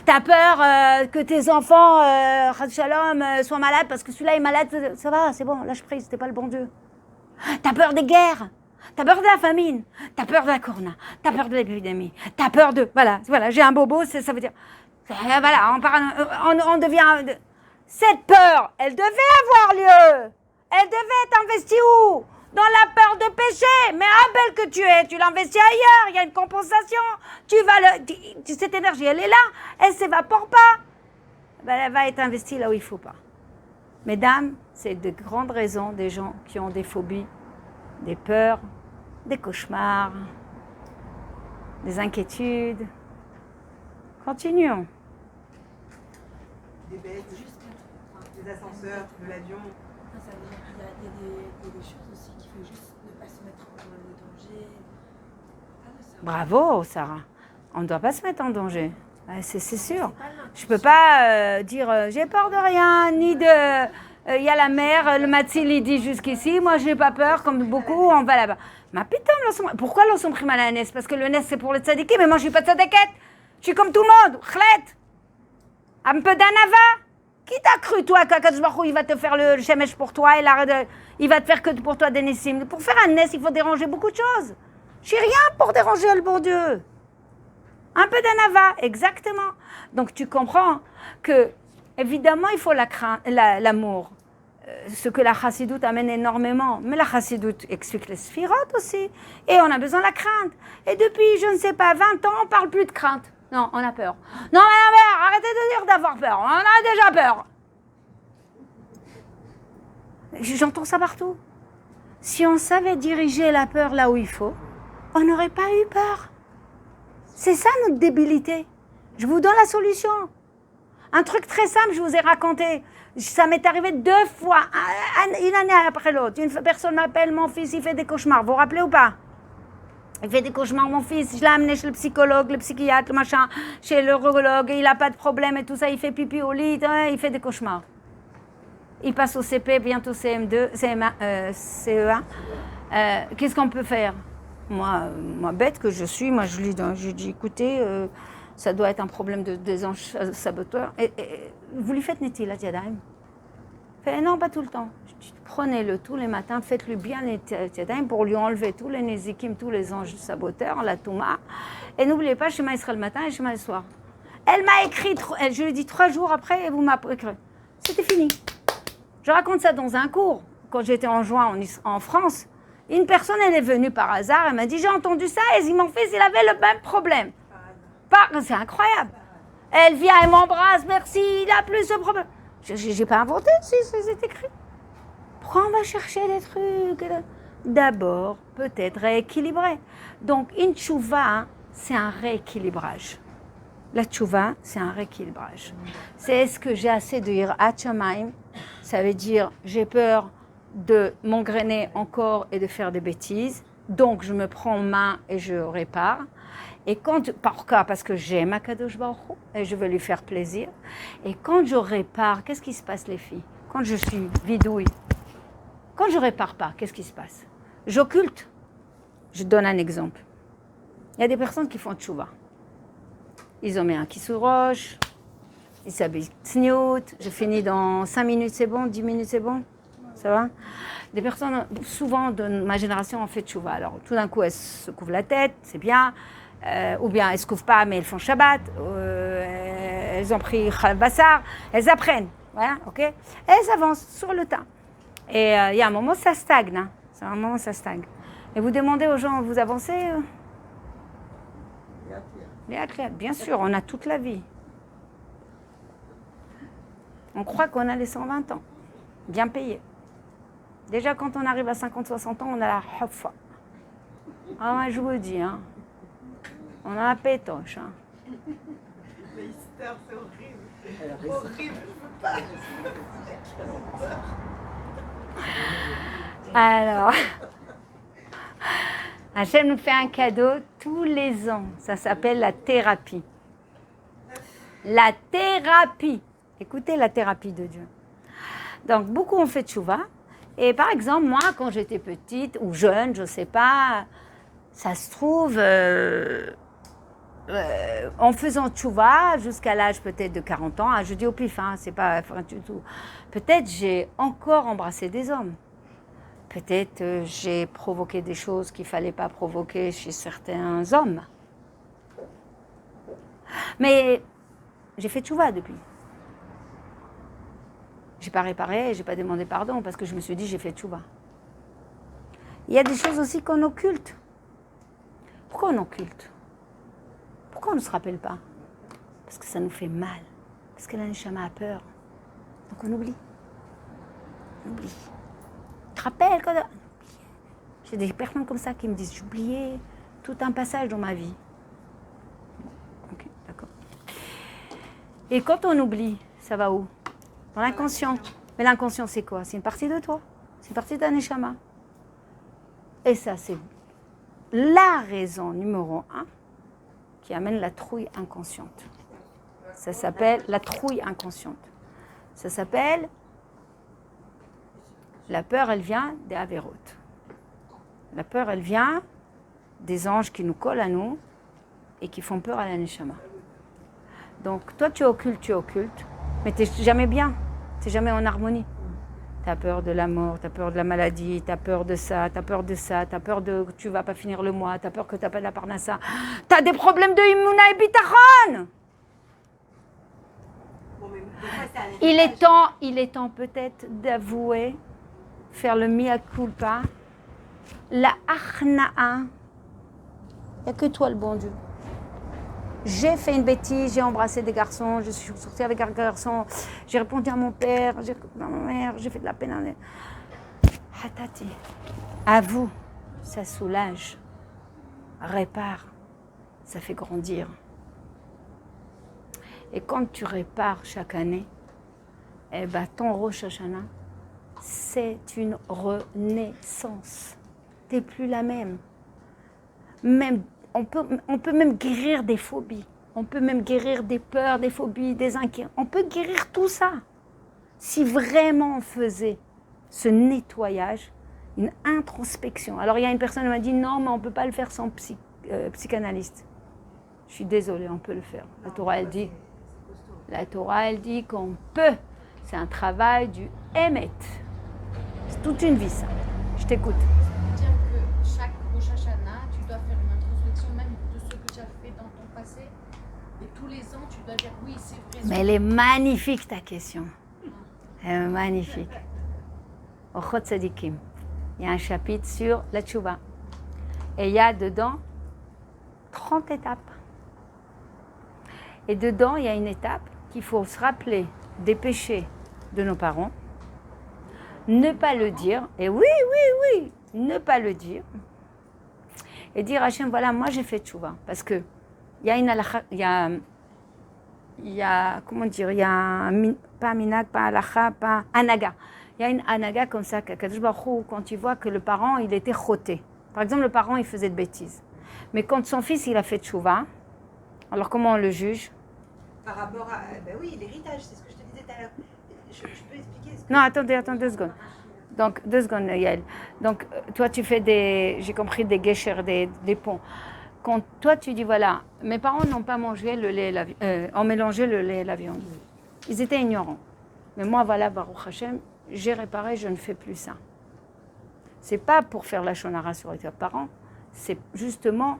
Speaker 1: T'as peur que tes enfants, Shalom, soient malades parce que celui-là est malade. Ça va, c'est bon, lâche prise, t'es pas le bon Dieu. T'as peur des guerres. T'as peur de la famine. T'as peur de la corona. T'as peur de l'épidémie. T'as peur de... Voilà, j'ai un bobo, ça veut dire... Voilà, on devient... Cette peur, elle devait avoir lieu. Elle devait être investie où? Dans la peur de péché. Mais Abel que tu es, tu l'investis ailleurs. Il y a une compensation. Cette énergie, elle est là. Elle ne s'évapore pas. Ben, elle va être investie là où il ne faut pas. Mesdames, c'est de grandes raisons des gens qui ont des phobies, des peurs, des cauchemars, des inquiétudes. Continuons.
Speaker 3: Des bêtes, des ascenseurs, de l'avion.
Speaker 4: Ça veut dire qu'il y a des choses aussi qu'il faut juste ne pas se mettre en danger.
Speaker 1: Bravo, Sarah. On ne doit pas se mettre en danger. C'est sûr. Je ne peux pas dire j'ai peur de rien, ni de... Il y a la mer, le Matzil il dit jusqu'ici, moi je n'ai pas peur, comme beaucoup, on va là-bas. Mais putain, pourquoi l'on s'en prime à la NES? Parce que le NES c'est pour les tzadikim, mais moi je ne suis pas tzadikette. Je suis comme tout le monde, chlet. Un peu d'anava. Qui t'a cru, toi, qu'Akadosh Baruch Hu, il va te faire le shemesh pour toi, il va te faire que pour toi des nessim. Pour faire un NES, il faut déranger beaucoup de choses. Je suis rien pour déranger le bon Dieu. Un peu d'anava, exactement. Donc tu comprends que, évidemment, il faut l'amour. Ce que la chassidoute amène énormément. Mais la chassidoute explique les sphirotes aussi. Et on a besoin de la crainte. Et depuis, je ne sais pas, 20 ans, on ne parle plus de crainte. Non, on a peur. Non, mais arrêtez de dire d'avoir peur. On a déjà peur. J'entends ça partout. Si on savait diriger la peur là où il faut, on n'aurait pas eu peur. C'est ça notre débilité. Je vous donne la solution. Un truc très simple, je vous ai raconté. Ça m'est arrivé 2 fois, une année après l'autre. Une personne m'appelle, mon fils, il fait des cauchemars. Vous vous rappelez ou pas? Il fait des cauchemars, mon fils. Je l'ai amené chez le psychologue, le psychiatre, le machin, chez l'urologue. Il n'a pas de problème et tout ça. Il fait pipi au lit, il fait des cauchemars. Il passe au CP, bientôt CM2, CE1. Qu'est-ce qu'on peut faire? Moi, bête que je suis, moi je lui dis, écoutez, ça doit être un problème des anges saboteurs. Et vous lui faites Netil la Tiadaim? Fait non, pas tout le temps. Je dis, prenez-le tous les matins, faites-lui bien les Tiadaim pour lui enlever tous les Nézikim, tous les anges saboteurs, la Touma. Et n'oubliez pas, Shema Israël le matin et Shema le soir. Elle m'a écrit, je lui ai dit 3 jours après, et vous m'avez écrit. C'était fini. Je raconte ça dans un cours. Quand j'étais en juin en France, une personne, elle est venue par hasard, elle m'a dit, j'ai entendu ça, et mon fils, il avait le même problème. C'est incroyable. Elle vient, elle m'embrasse, merci, il a plus ce problème. Je n'ai pas inventé, c'est écrit. Pourquoi on va chercher des trucs? D'abord, peut-être rééquilibrer. Donc, une tchouva, c'est un rééquilibrage. La tchouva, c'est un rééquilibrage. C'est est-ce que j'ai assez de yirat shamayim? Ça veut dire, j'ai peur de m'engrainer encore et de faire des bêtises. Donc, je me prends en main et je répare. Et pourquoi? Parce que j'aime Akadosh Baruch Hu et je veux lui faire plaisir. Et quand je répare, qu'est-ce qui se passe, les filles? Quand je suis bidouille, quand je répare pas, qu'est-ce qui se passe? J'occulte. Je donne un exemple. Il y a des personnes qui font tchouva. Ils ont mis un kissouroche, ils s'habillent tsniout, je finis dans 5 minutes, c'est bon, 10 minutes, c'est bon? Ça va? Des personnes, souvent de ma génération, ont fait tchouva. Alors, tout d'un coup, elles se couvrent la tête, c'est bien. Ou bien elles ne se couvrent pas, mais elles font Shabbat. Elles ont pris Chalav Bassar. Elles apprennent. Voilà, ok? Et elles avancent sur le tas. Et il y a un moment, ça stagne. Hein. C'est un moment, ça stagne. Et vous demandez aux gens, vous avancez? Bien sûr, on a toute la vie. On croit qu'on a les 120 ans. Bien payés. Déjà, quand on arrive à 50-60 ans, on a la haffa. Ah ouais, je vous le dis, hein. On a la pétoche, hein.
Speaker 3: L'Easter, c'est horrible. Horrible, je peux pas.
Speaker 1: Alors, Hachem nous fait un cadeau tous les ans. Ça s'appelle la thérapie. La thérapie. Écoutez la thérapie de Dieu. Donc, beaucoup ont fait tchouva. Et par exemple, moi, quand j'étais petite ou jeune, je ne sais pas, ça se trouve, en faisant tchouva jusqu'à l'âge peut-être de 40 ans, je dis au pif, hein, c'est pas du tout. Peut-être j'ai encore embrassé des hommes. Peut-être j'ai provoqué des choses qu'il ne fallait pas provoquer chez certains hommes. Mais j'ai fait tchouva depuis. Je n'ai pas réparé, je n'ai pas demandé pardon parce que je me suis dit j'ai fait tchouva. Il y a des choses aussi qu'on occulte. Pourquoi on occulte? Pourquoi on ne se rappelle pas? Parce que ça nous fait mal. Parce que la neshama a peur. Donc on oublie. On oublie. Tu te rappelles quand... J'ai des personnes comme ça qui me disent j'ai oublié tout un passage dans ma vie. Ok, d'accord. Et quand on oublie, ça va où? Dans l'inconscient. Mais l'inconscient, c'est quoi? C'est une partie de toi. C'est une partie d'un neshama. Et ça, c'est la raison numéro 1 qui amène la trouille inconsciente. Ça s'appelle la trouille inconsciente. Ça s'appelle la peur, elle vient des avérotes. La peur, elle vient des anges qui nous collent à nous et qui font peur à la neshama. Donc, toi, tu occultes, mais tu n'es jamais bien. Tu n'es jamais en harmonie. Tu as peur de la mort, tu as peur de la maladie, tu as peur de ça, tu as peur de ça, tu as peur que tu ne vas pas finir le mois, tu as peur que tu n'as pas de la parnassa. Tu as des problèmes de imuna et bitachon.
Speaker 3: Bon, mais des fois, c'est un héritage.
Speaker 1: Il est temps peut-être d'avouer, faire le mea culpa, la achnaa. Il n'y a que toi le bon Dieu. J'ai fait une bêtise, j'ai embrassé des garçons, je suis sortie avec un garçon, j'ai répondu à mon père, j'ai répondu à ma mère, j'ai fait de la peine à Hatati. Avoue, ça soulage, répare, ça fait grandir. Et quand tu répares chaque année, eh ben, ton Rosh Hashanah, c'est une renaissance. Tu n'es plus la même. On peut même guérir des phobies. On peut même guérir des peurs, des phobies, des inquiétudes. On peut guérir tout ça. Si vraiment on faisait ce nettoyage, une introspection. Alors il y a une personne qui m'a dit non, mais on ne peut pas le faire sans psychanalyste. Je suis désolée, on peut le faire. La Torah, elle dit qu'on peut. C'est un travail du Emet. C'est toute une vie, ça. Je t'écoute.
Speaker 2: Dire que chaque Rosh Hashanah, tu dois faire une introspection même de ce que tu as fait dans ton passé. Et tous les ans, tu dois dire oui, c'est vrai.
Speaker 1: Mais elle est magnifique, ta question. Elle est magnifique. Au Chot Tzadikim, il y a un chapitre sur la tchouva. Et il y a dedans 30 étapes. Et dedans, il y a une étape qu'il faut se rappeler des péchés de nos parents, ne pas le dire, et oui, ne pas le dire, et dire à Hachem, voilà, moi j'ai fait tchouva, parce que il y a une halakha, il y a comment dire, il y a pas minag, pas halakha, pas anaga. Il y a une anaga comme ça, qu'Akadosh Baruch Hu, quand tu vois que le parent, il était choté. Par exemple, le parent, il faisait de bêtises. Mais quand son fils, il a fait tchouva, alors comment on le juge?
Speaker 3: Par rapport à. Ben oui, l'héritage, c'est ce que je te disais tout à l'heure. Je peux expliquer ce que.
Speaker 1: Non, attendez 2 secondes. Donc, 2 secondes, Yael. Donc, toi, tu fais j'ai compris, des guéchers, des ponts. Quand toi, tu dis, voilà, mes parents n'ont pas mangé le lait et la viande, ont mélangé le lait et la viande. Ils étaient ignorants. Mais moi, voilà, Baruch Hashem, j'ai réparé, je ne fais plus ça. C'est pas pour faire la shonara sur tes parents, c'est justement,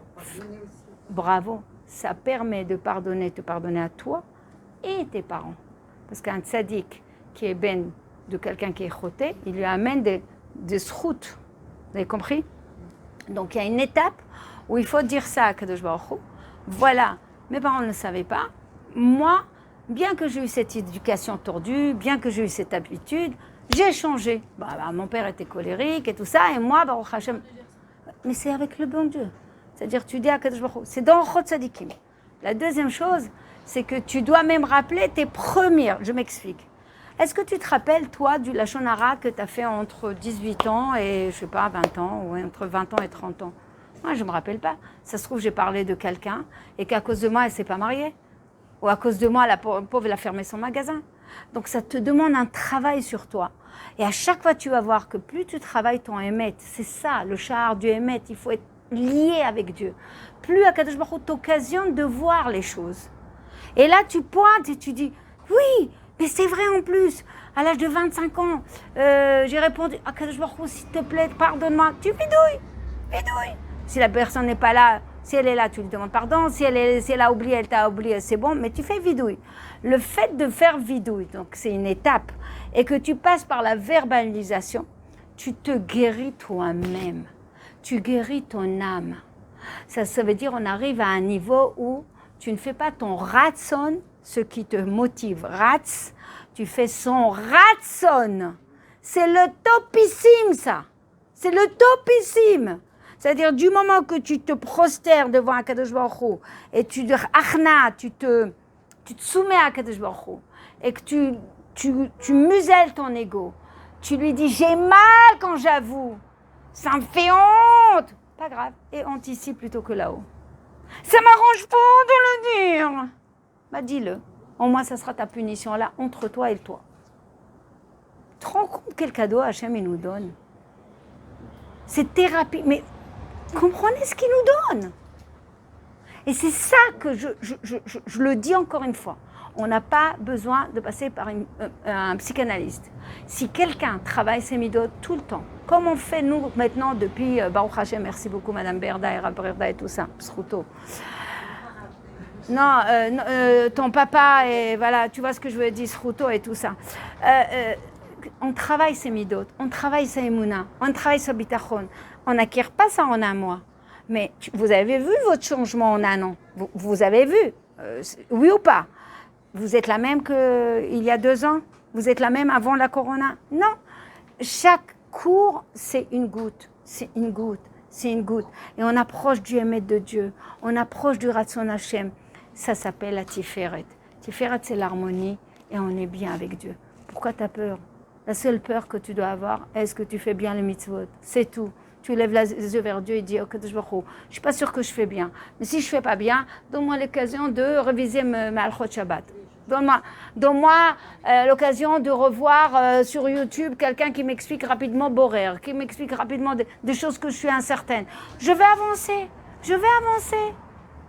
Speaker 1: bravo, ça permet de te pardonner à toi et tes parents. Parce qu'un tzaddik qui est ben de quelqu'un qui est choté, il lui amène des sroutes. Vous avez compris? Donc il y a une étape où il faut dire ça à Kadosh Baruch Hu. Voilà, mes parents ne savaient pas. Moi, bien que j'ai eu cette éducation tordue, bien que j'ai eu cette habitude, j'ai changé. Mon père était colérique et tout ça, et moi, Baruch Hashem. Mais c'est avec le bon Dieu. C'est-à-dire, tu dis à Kadosh Baruch Hu, c'est dans Chot Tzadikim. La deuxième chose, c'est que tu dois même rappeler tes premières. Je m'explique. Est-ce que tu te rappelles, toi, du Lachon Hara que tu as fait entre 18 ans et, je sais pas, 20 ans, ou entre 20 ans et 30 ans? Moi, je ne me rappelle pas. Ça se trouve, j'ai parlé de quelqu'un et qu'à cause de moi, elle ne s'est pas mariée. Ou à cause de moi, la pauvre, elle a fermé son magasin. Donc, ça te demande un travail sur toi. Et à chaque fois, tu vas voir que plus tu travailles ton émet, c'est ça, le char du émet, il faut être lié avec Dieu. Plus Akadosh Baruch Hu t'occasionne de voir les choses. Et là, tu pointes et tu dis, oui, mais c'est vrai en plus. À l'âge de 25 ans, j'ai répondu, Akadosh Baruch Hu, s'il te plaît, pardonne-moi. Tu bidouilles. Si la personne n'est pas là, si elle est là, tu lui demandes pardon. Si elle a oublié, elle t'a oublié, c'est bon, mais tu fais vidouille. Le fait de faire vidouille, donc c'est une étape, et que tu passes par la verbalisation, tu te guéris toi-même. Tu guéris ton âme. Ça veut dire on arrive à un niveau où tu ne fais pas ton ratson, ce qui te motive. Ratz, tu fais son ratson. C'est le topissime, ça. C'est le topissime. C'est-à-dire, du moment que tu te prosternes devant un Kadosh Baruch Hu et tu te achna, tu te soumets à Kadosh Baruch Hu, et que tu muselles ton ego, tu lui dis j'ai mal quand j'avoue, ça me fait honte, pas grave, et honte ici plutôt que là-haut. Ça m'arrange pas de le dire. Bah dis-le, au moins ça sera ta punition là entre toi et toi. Tu te rends compte quel cadeau Hachem il nous donne? C'est thérapie, mais comprenez ce qu'il nous donne. Et c'est ça que je le dis encore une fois. On n'a pas besoin de passer par un psychanalyste. Si quelqu'un travaille ses midot tout le temps, comme on fait nous maintenant depuis Baruch Hashem, merci beaucoup Madame Berda et Rab Berda et tout ça, Sruto. Non, ton papa, et voilà, tu vois ce que je veux dire, Sruto et tout ça. On travaille ses midot, on travaille sa émouna, on travaille sa bitachon. On n'acquiert pas ça en un mois. Mais vous avez vu votre changement en un an? Vous avez vu, oui ou pas? Vous êtes la même qu'il y a 2 ans? Vous êtes la même avant la corona? Non. Chaque cours, c'est une goutte, c'est une goutte, c'est une goutte. Et on approche du Emet de Dieu, on approche du Ratzon Hashem. Ça s'appelle la Tiferet. Tiferet, c'est l'harmonie et on est bien avec Dieu. Pourquoi tu as peur? La seule peur que tu dois avoir, est-ce que tu fais bien les mitzvot? C'est tout. Tu lèves les yeux vers Dieu et dis oh, je ne suis pas sûre que je fais bien. Mais si je ne fais pas bien, donne-moi l'occasion de réviser ma Alchot Shabbat. Donne-moi l'occasion de revoir sur YouTube quelqu'un qui m'explique rapidement Borer, qui m'explique rapidement des choses que je suis incertaine. Je vais avancer.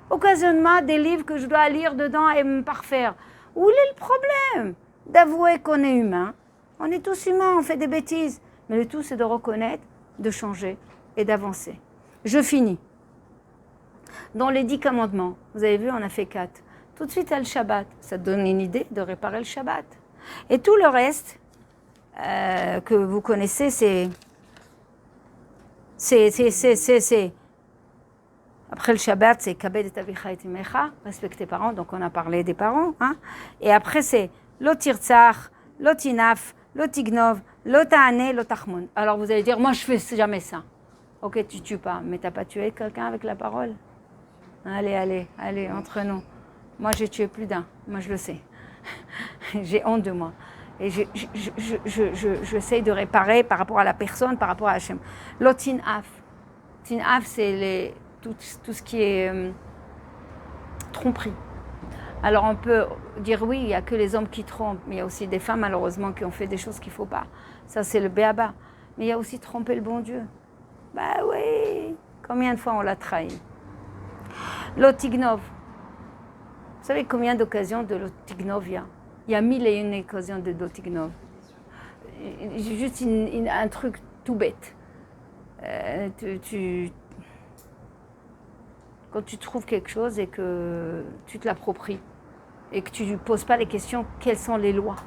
Speaker 1: Occasionnement des livres que je dois lire dedans et me parfaire. Où est le problème? D'avouer qu'on est humain. On est tous humains, on fait des bêtises. Mais le tout, c'est de reconnaître, de changer et d'avancer. Je finis. Dans les 10 commandements, vous avez vu, on a fait 4. Tout de suite, il y a le Shabbat. Ça te donne une idée de réparer le Shabbat. Et tout le reste que vous connaissez, c'est... Après le Shabbat, c'est Kabed et Avicha et Imecha, respecte tes parents, donc on a parlé des parents. Hein. Et après, c'est Lo Tirtzach, Lo Tinaf, Lo Tignov, Lo Ta'ane, Lo Tachmon. Alors vous allez dire, moi je fais jamais ça. Ok, tu tues pas, mais t'as pas tué quelqu'un avec la parole? Allez, entre nous. Moi j'ai tué plus d'un, moi je le sais. J'ai honte de moi. Et j'essaye de réparer par rapport à la personne, par rapport à Hachem. Lo Tinaf. Tinaf, c'est tout ce qui est tromperie. Alors on peut dire oui, il n'y a que les hommes qui trompent, mais il y a aussi des femmes malheureusement qui ont fait des choses qu'il ne faut pas. Ça c'est le béaba. Mais il y a aussi tromper le bon Dieu. Bah oui, combien de fois on l'a trahi? L'otignov. Vous savez combien d'occasions de l'otignov il y a? Il y a 1001 occasions de l'otignov. Juste un truc tout bête. Quand tu trouves quelque chose et que tu te l'appropries et que tu ne poses pas les questions, quelles sont les lois?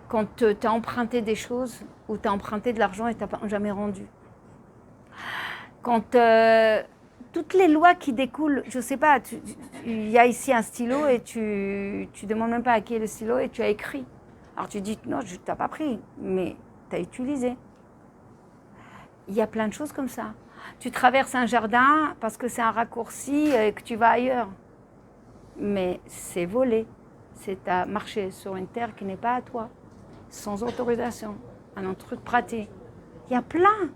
Speaker 1: Quand tu as emprunté des choses ou tu as emprunté de l'argent et tu n'as jamais rendu. Quand toutes les lois qui découlent, je ne sais pas, il y a ici un stylo et tu ne demandes même pas à qui est le stylo et tu as écrit. Alors tu dis non, je ne t'ai pas pris, mais tu as utilisé. Il y a plein de choses comme ça. Tu traverses un jardin parce que c'est un raccourci et que tu vas ailleurs. Mais c'est volé. C'est à marcher sur une terre qui n'est pas à toi, sans autorisation. Un autre truc pratique. Il y a plein.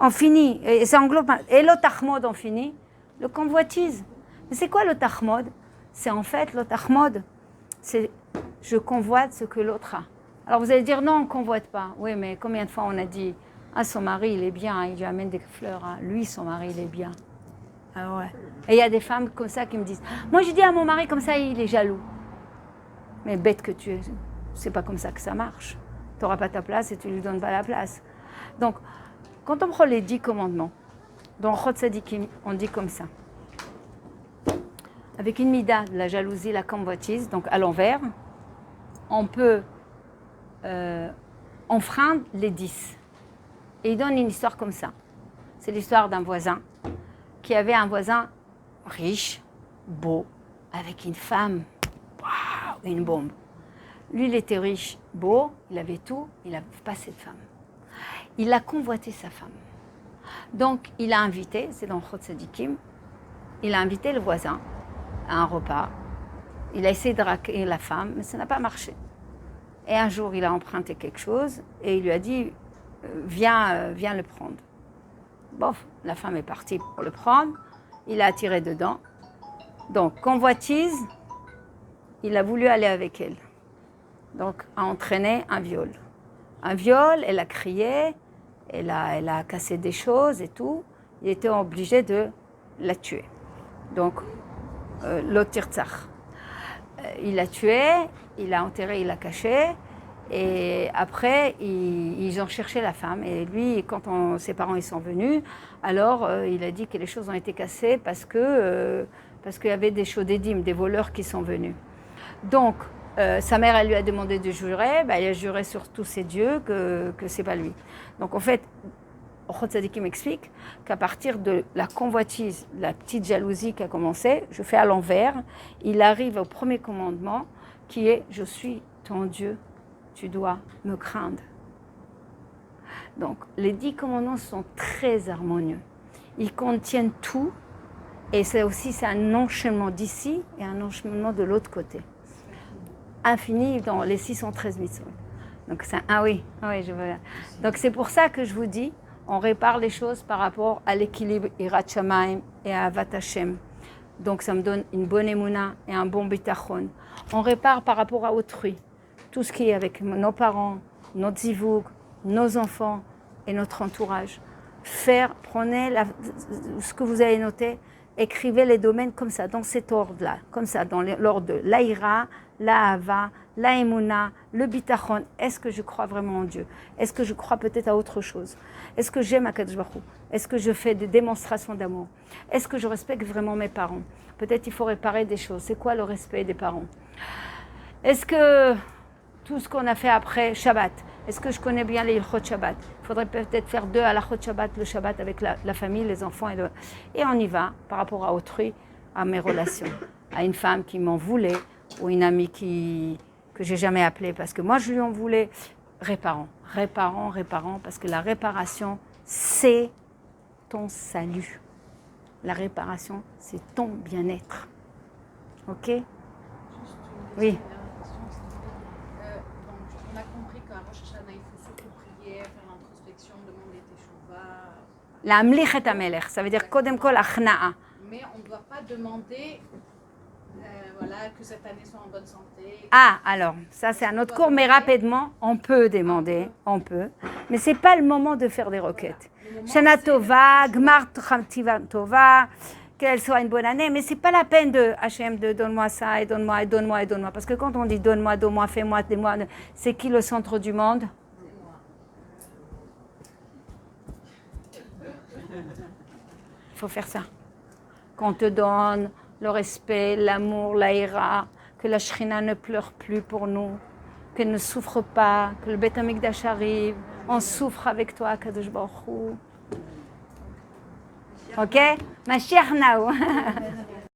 Speaker 1: On finit, et ça englobe. Et l'otachmod, on finit. Le convoitise. Mais c'est quoi l'otachmod? C'est en fait l'otachmod. C'est je convoite ce que l'autre a. Alors vous allez dire non, on ne convoite pas. Oui, mais combien de fois on a dit ah, son mari, il est bien, il lui amène des fleurs. Hein. Lui, son mari, il est bien. Ah ouais. Et il y a des femmes comme ça qui me disent moi, je dis à mon mari comme ça, il est jaloux. Mais bête que tu es, c'est pas comme ça que ça marche. Tu n'auras pas ta place et tu ne lui donnes pas la place. Donc, quand on prend les 10 commandements, dans Chot Sadikim, on dit comme ça. Avec une mida, de la jalousie, la convoitise, donc à l'envers, on peut enfreindre les 10. Et il donne une histoire comme ça. C'est l'histoire d'un voisin qui avait un voisin riche, beau, avec une femme, waouh, une bombe. Lui, il était riche, beau, il avait tout, il n'avait pas cette femme. Il a convoité sa femme. Donc, il a invité, c'est dans Chot Sadikim, il a invité le voisin à un repas. Il a essayé de draguer la femme, mais ça n'a pas marché. Et un jour, il a emprunté quelque chose et il lui a dit viens le prendre. Bon, la femme est partie pour le prendre. Il a attiré dedans. Donc, convoitise, il a voulu aller avec elle. Donc, a entraîné un viol. Un viol, elle a crié, elle a cassé des choses et tout. Il était obligé de la tuer. Donc, l'otirtzach. Il l'a tué, il l'a enterré, il l'a caché. Et après, ils ont cherché la femme. Et lui, quand ses parents ils sont venus, alors il a dit que les choses ont été cassées parce qu'il y avait des chodédim, des voleurs qui sont venus. Donc, sa mère, elle lui a demandé de jurer. Ben, elle a juré sur tous ses dieux que c'est pas lui. Donc, en fait, Ochot Tzadiki m'explique qu'à partir de la convoitise, la petite jalousie qui a commencé, je fais à l'envers, il arrive au premier commandement qui est « Je suis ton Dieu, tu dois me craindre ». Donc, les 10 commandements sont très harmonieux. Ils contiennent tout et c'est un enchaînement d'ici et un enchaînement de l'autre côté. Infini dans les 613 mitzvot. Donc, oui, je veux. Donc, c'est pour ça que je vous dis, on répare les choses par rapport à l'équilibre Hirat Shamayim et à Avat Hashem. Donc ça me donne une bonne émouna et un bon bitachon. On répare par rapport à autrui. Tout ce qui est avec nos parents, notre zivoug, nos enfants et notre entourage. Prenez ce que vous avez noté, écrivez les domaines comme ça, dans cet ordre-là, comme ça, dans l'ordre de l'Aïra, la Hava, la Emouna, le Bitachon. Est-ce que je crois vraiment en Dieu? Est-ce que je crois peut-être à autre chose? Est-ce que j'aime Akadosh Baruch Hu? Est-ce que je fais des démonstrations d'amour? Est-ce que je respecte vraiment mes parents? Peut-être il faut réparer des choses. C'est quoi le respect des parents? Est-ce que tout ce qu'on a fait après Shabbat, est-ce que je connais bien les Ilchot Shabbat? Il faudrait peut-être faire 2 halachot Shabbat, le Shabbat avec la famille, les enfants. Et on y va par rapport à autrui, à mes relations. À une femme qui m'en voulait ou une amie que j'ai jamais appelée parce que moi je lui en voulais. Réparons, parce que la réparation, c'est ton salut. La réparation, c'est ton bien-être. Ok? Oui.
Speaker 2: On a compris qu'à Rosh Hashanah, il faut surtout prier, faire l'introspection, demander teshuva.
Speaker 1: La amlichet amelech, ça veut dire kodem kol achna'a.
Speaker 2: Mais on ne doit pas demander que cette année soit en bonne santé.
Speaker 1: Ah, alors, ça c'est un autre cours, mais rapidement, on peut demander, mais c'est pas le moment de faire des requêtes. Shana Tova, Gmar Tiva Tova, qu'elle soit une bonne année, mais c'est pas la peine de Hachem de donne-moi ça et donne-moi et donne-moi et donne-moi, parce que quand on dit donne-moi, fais-moi, dis-moi, c'est qui le centre du monde? Il faut faire ça. Qu'on te donne le respect, l'amour, l'aïra, que la Shrina ne pleure plus pour nous, qu'elle ne souffre pas, que le Beth Amikdash arrive, on souffre avec toi, Kadosh Baruch Hu. Ok? Mashiach now.